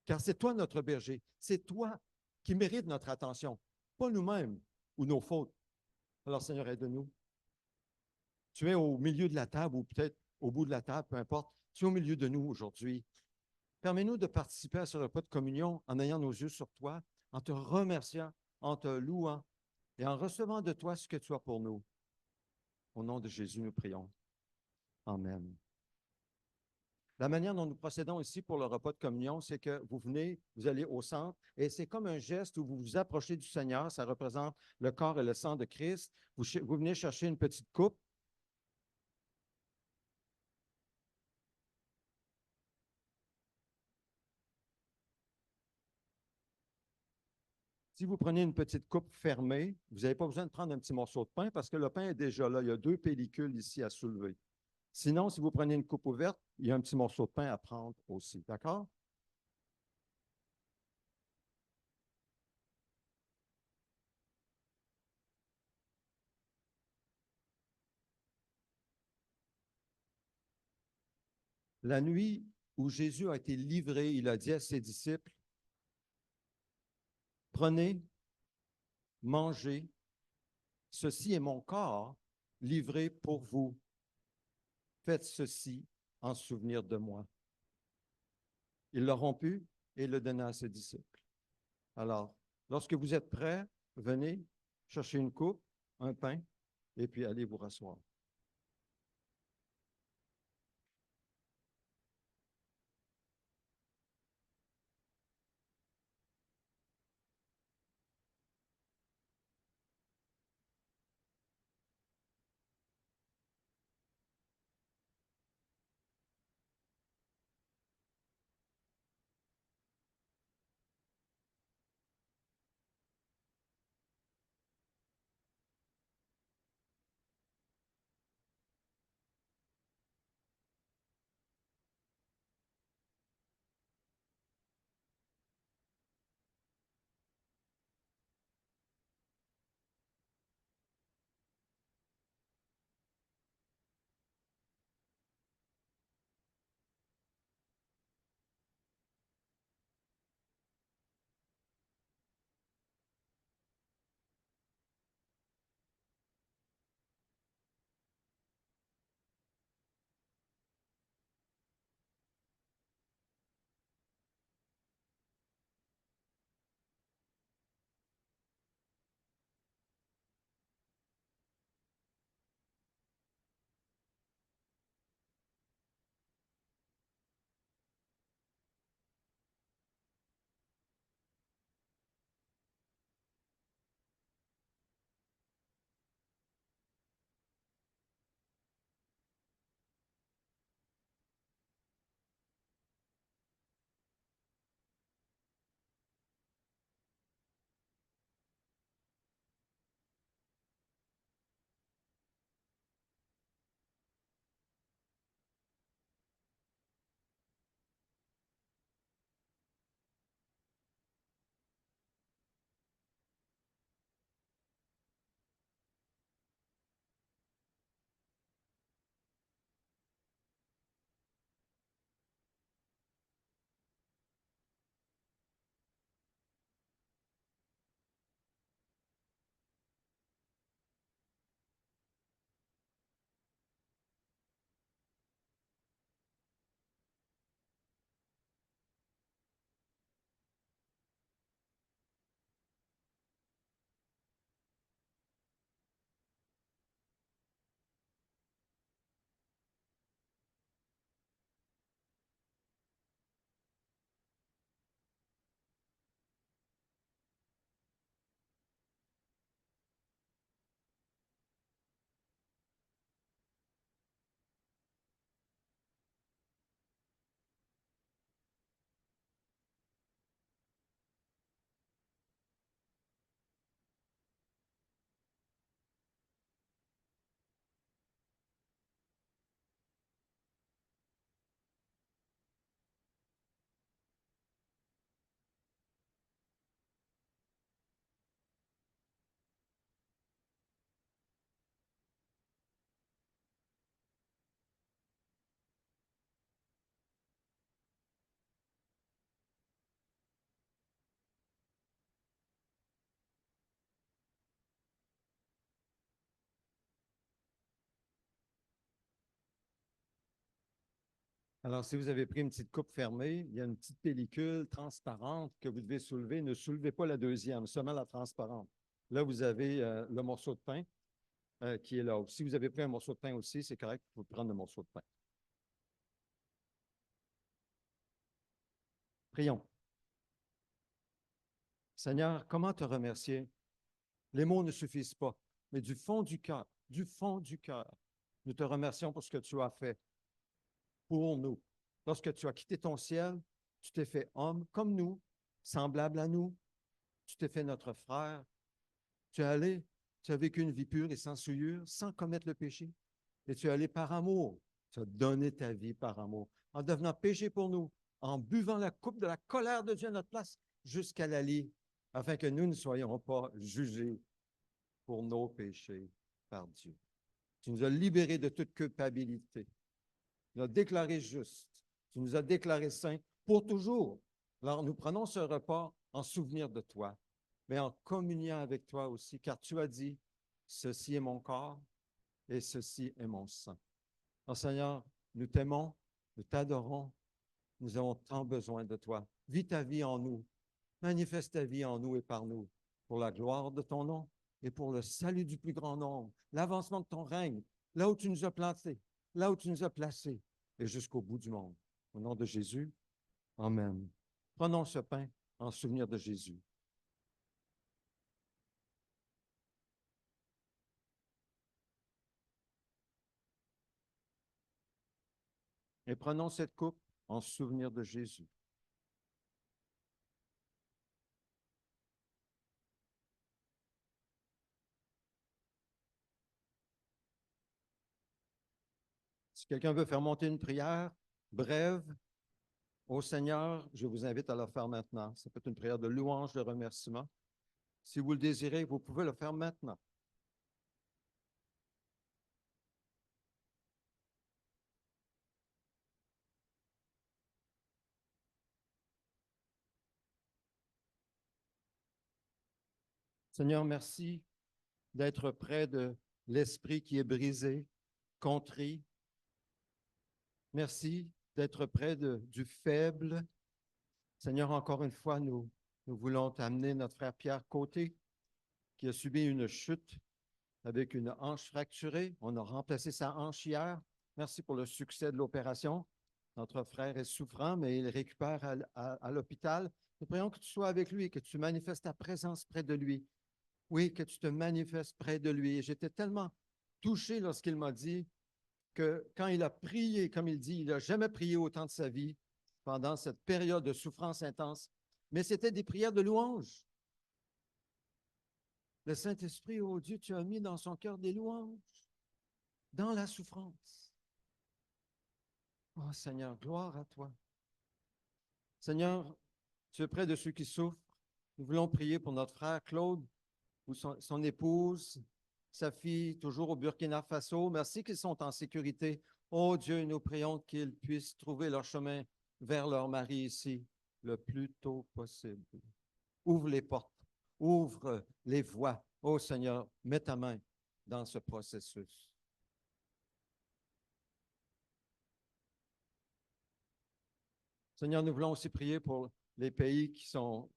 car c'est toi notre berger. C'est toi qui mérite notre attention, pas nous-mêmes ou nos fautes. Alors, Seigneur, aide-nous. Tu es au milieu de la table ou peut-être au bout de la table, peu importe. Tu es au milieu de nous aujourd'hui. Permets-nous de participer à ce repas de communion en ayant nos yeux sur toi, en te remerciant, en te louant et en recevant de toi ce que tu as pour nous. Au nom de Jésus, nous prions. Amen. La manière dont nous procédons ici pour le repas de communion, c'est que vous venez, vous allez au centre et c'est comme un geste où vous vous approchez du Seigneur. Ça représente le corps et le sang de Christ. Vous venez chercher une petite coupe. Si vous prenez une petite coupe fermée, vous n'avez pas besoin de prendre un petit morceau de pain parce que le pain est déjà là. Il y a 2 pellicules ici à soulever. Sinon, si vous prenez une coupe ouverte, il y a un petit morceau de pain à prendre aussi. D'accord? La nuit où Jésus a été livré, il a dit à ses disciples, prenez, mangez, ceci est mon corps livré pour vous. Faites ceci en souvenir de moi. Il l'a rompu et le donna à ses disciples. Alors, lorsque vous êtes prêts, venez chercher une coupe, un pain, et puis allez vous rasseoir. Alors, si vous avez pris une petite coupe fermée, il y a une petite pellicule transparente que vous devez soulever. Ne soulevez pas la deuxième, seulement la transparente. Là, vous avez le morceau de pain qui est là. Si vous avez pris un morceau de pain aussi, c'est correct, vous pouvez prendre le morceau de pain. Prions. Seigneur, comment te remercier? Les mots ne suffisent pas, mais du fond du cœur, nous te remercions pour ce que tu as fait pour nous. Lorsque tu as quitté ton ciel, tu t'es fait homme comme nous, semblable à nous. Tu t'es fait notre frère. Tu es allé, tu as vécu une vie pure et sans souillure, sans commettre le péché. Et tu es allé par amour. Tu as donné ta vie par amour, en devenant péché pour nous, en buvant la coupe de la colère de Dieu à notre place jusqu'à la lie, afin que nous ne soyons pas jugés pour nos péchés par Dieu. Tu nous as libérés de toute culpabilité. Tu nous as déclarés justes. Tu nous as déclarés saints pour toujours. Alors, nous prenons ce repas en souvenir de toi, mais en communion avec toi aussi, car tu as dit, ceci est mon corps et ceci est mon sang. Alors, Seigneur, nous t'aimons, nous t'adorons, nous avons tant besoin de toi. Vis ta vie en nous, manifeste ta vie en nous et par nous, pour la gloire de ton nom et pour le salut du plus grand nombre, l'avancement de ton règne, là où tu nous as plantés, là où tu nous as placés, et jusqu'au bout du monde. Au nom de Jésus, amen. Prenons ce pain en souvenir de Jésus. Et prenons cette coupe en souvenir de Jésus. Si quelqu'un veut faire monter une prière brève au Seigneur, je vous invite à la faire maintenant. Ça peut être une prière de louange, de remerciement. Si vous le désirez, vous pouvez le faire maintenant. Seigneur, merci d'être près de l'esprit qui est brisé, contrit. Merci d'être près du faible. Seigneur, encore une fois, nous voulons t'amener notre frère Pierre Côté, qui a subi une chute avec une hanche fracturée. On a remplacé sa hanche hier. Merci pour le succès de l'opération. Notre frère est souffrant, mais il récupère à l'hôpital. Nous prions que tu sois avec lui, que tu manifestes ta présence près de lui. Oui, que tu te manifestes près de lui. Et j'étais tellement touché lorsqu'il m'a dit que quand il a prié, comme il dit, il n'a jamais prié autant de sa vie pendant cette période de souffrance intense, mais c'était des prières de louange. Le Saint-Esprit, oh Dieu, tu as mis dans son cœur des louanges, dans la souffrance. Oh Seigneur, gloire à toi. Seigneur, tu es près de ceux qui souffrent. Nous voulons prier pour notre frère Claude, ou son épouse, sa fille, toujours au Burkina Faso. Merci qu'ils sont en sécurité. Oh Dieu, nous prions qu'ils puissent trouver leur chemin vers leur mari ici le plus tôt possible. Ouvre les portes, ouvre les voies. Oh Seigneur, mets ta main dans ce processus. Seigneur, nous voulons aussi prier pour les pays qui sont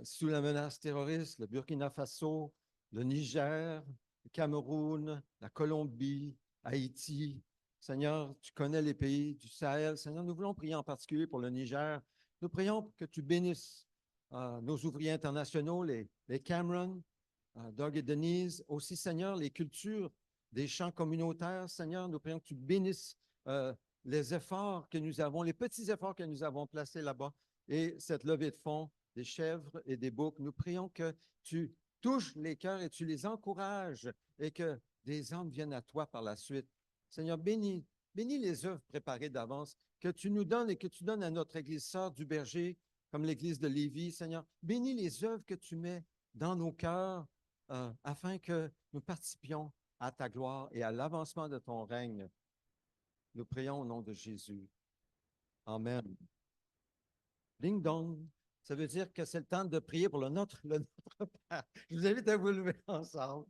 sous la menace terroriste, le Burkina Faso, le Niger, le Cameroun, la Colombie, Haïti. Seigneur, tu connais les pays du Sahel. Seigneur, nous voulons prier en particulier pour le Niger. Nous prions que tu bénisses nos ouvriers internationaux, les Cameron, Doug et Denise. Aussi, Seigneur, les cultures des champs communautaires. Seigneur, nous prions que tu bénisses les efforts que nous avons, les petits efforts que nous avons placés là-bas et cette levée de fonds des chèvres et des boucs. Nous prions que tu touches les cœurs et tu les encourages et que des hommes viennent à toi par la suite. Seigneur, bénis les œuvres préparées d'avance que tu nous donnes et que tu donnes à notre Église sœur du Berger, comme l'Église de Lévis, Seigneur. Bénis les œuvres que tu mets dans nos cœurs afin que nous participions à ta gloire et à l'avancement de ton règne. Nous prions au nom de Jésus. Amen. Ding dong. Ça veut dire que c'est le temps de prier pour le Notre Père. Je vous invite à vous lever ensemble.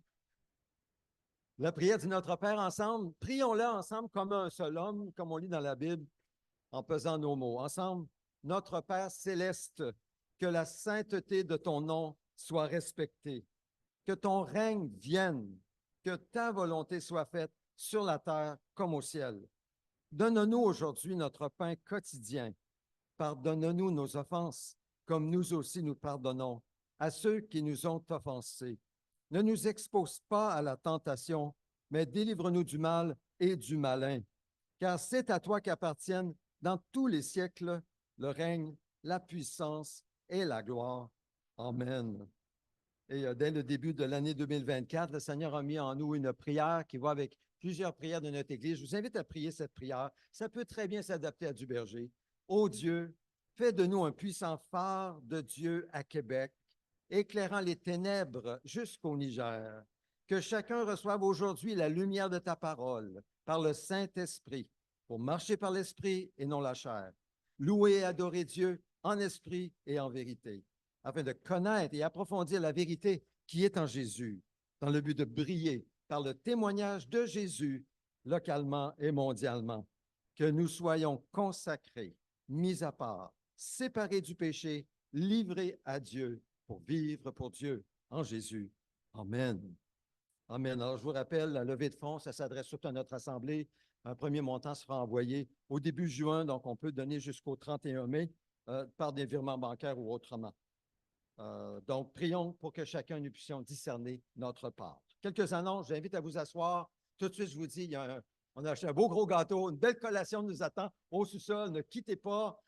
La prière du Notre Père ensemble. Prions-la ensemble comme un seul homme, comme on lit dans la Bible, en pesant nos mots. Ensemble, Notre Père céleste, que la sainteté de ton nom soit respectée, que ton règne vienne, que ta volonté soit faite sur la terre comme au ciel. Donne-nous aujourd'hui notre pain quotidien. Pardonne-nous nos offenses, comme nous aussi nous pardonnons à ceux qui nous ont offensés. Ne nous expose pas à la tentation, mais délivre-nous du mal et du malin. Car c'est à toi qu'appartiennent dans tous les siècles le règne, la puissance et la gloire. Amen. Et dès le début de l'année 2024, le Seigneur a mis en nous une prière qui va avec plusieurs prières de notre Église. Je vous invite à prier cette prière. Ça peut très bien s'adapter à du berger. Ô Dieu, fais de nous un puissant phare de Dieu à Québec, éclairant les ténèbres jusqu'au Niger. Que chacun reçoive aujourd'hui la lumière de ta parole par le Saint-Esprit pour marcher par l'esprit et non la chair, louer et adorer Dieu en esprit et en vérité, afin de connaître et approfondir la vérité qui est en Jésus, dans le but de briller par le témoignage de Jésus localement et mondialement, que nous soyons consacrés, mis à part, séparés du péché, livrés à Dieu pour vivre pour Dieu en Jésus. Amen. Amen. Alors, je vous rappelle, la levée de fonds, ça s'adresse surtout à notre assemblée. Un premier montant sera envoyé au début juin, donc on peut donner jusqu'au 31 mai par des virements bancaires ou autrement. Donc, prions pour que chacun nous puissions discerner notre part. Quelques annonces, j'invite à vous asseoir. Tout de suite, je vous dis, on a acheté un beau gros gâteau, une belle collation nous attend au sous-sol. Ne quittez pas.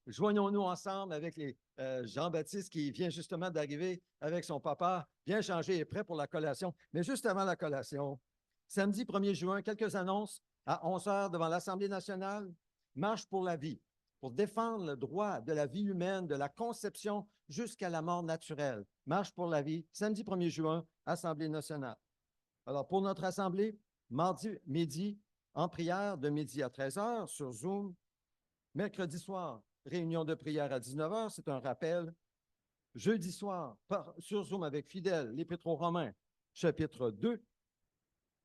Joignons-nous ensemble avec Jean-Baptiste qui vient justement d'arriver avec son papa, bien changé et prêt pour la collation. Mais juste avant la collation, samedi 1er juin, quelques annonces à 11 h devant l'Assemblée nationale. Marche pour la vie, pour défendre le droit de la vie humaine, de la conception jusqu'à la mort naturelle. Marche pour la vie, samedi 1er juin, Assemblée nationale. Alors, pour notre Assemblée, mardi midi, en prière de midi à 13 h sur Zoom. Mercredi soir, réunion de prière à 19 h, c'est un rappel. Jeudi soir, sur Zoom avec Fidèle, l'Épître aux Romains, chapitre 2.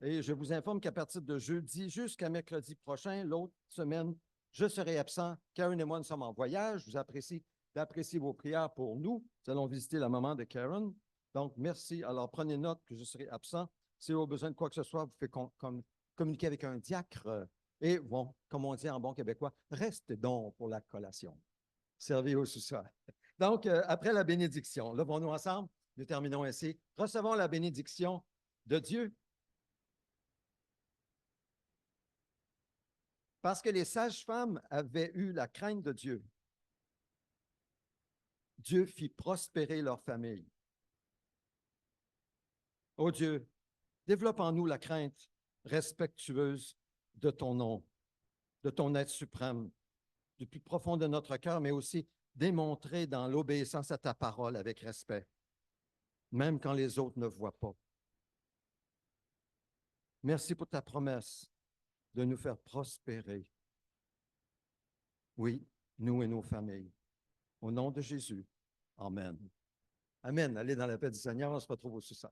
Et je vous informe qu'à partir de jeudi jusqu'à mercredi prochain, l'autre semaine, je serai absent. Karen et moi, nous sommes en voyage. Je vous apprécie d'apprécier vos prières pour nous. Nous allons visiter la maman de Karen. Donc, merci. Alors, prenez note que je serai absent. Si vous avez besoin de quoi que ce soit, vous faites communiquer avec un diacre. Et bon, comme on dit en bon québécois, reste donc pour la collation. Servez au sous-sol. Donc, après la bénédiction, levons-nous ensemble. Nous terminons ainsi. Recevons la bénédiction de Dieu. Parce que les sages-femmes avaient eu la crainte de Dieu, Dieu fit prospérer leur famille. Ô Dieu, développe en nous la crainte respectueuse de ton nom, de ton être suprême, du plus profond de notre cœur, mais aussi démontrer dans l'obéissance à ta parole avec respect, même quand les autres ne voient pas. Merci pour ta promesse de nous faire prospérer. Oui, nous et nos familles. Au nom de Jésus. Amen. Amen. Allez dans la paix du Seigneur. On se retrouve au sous-sol.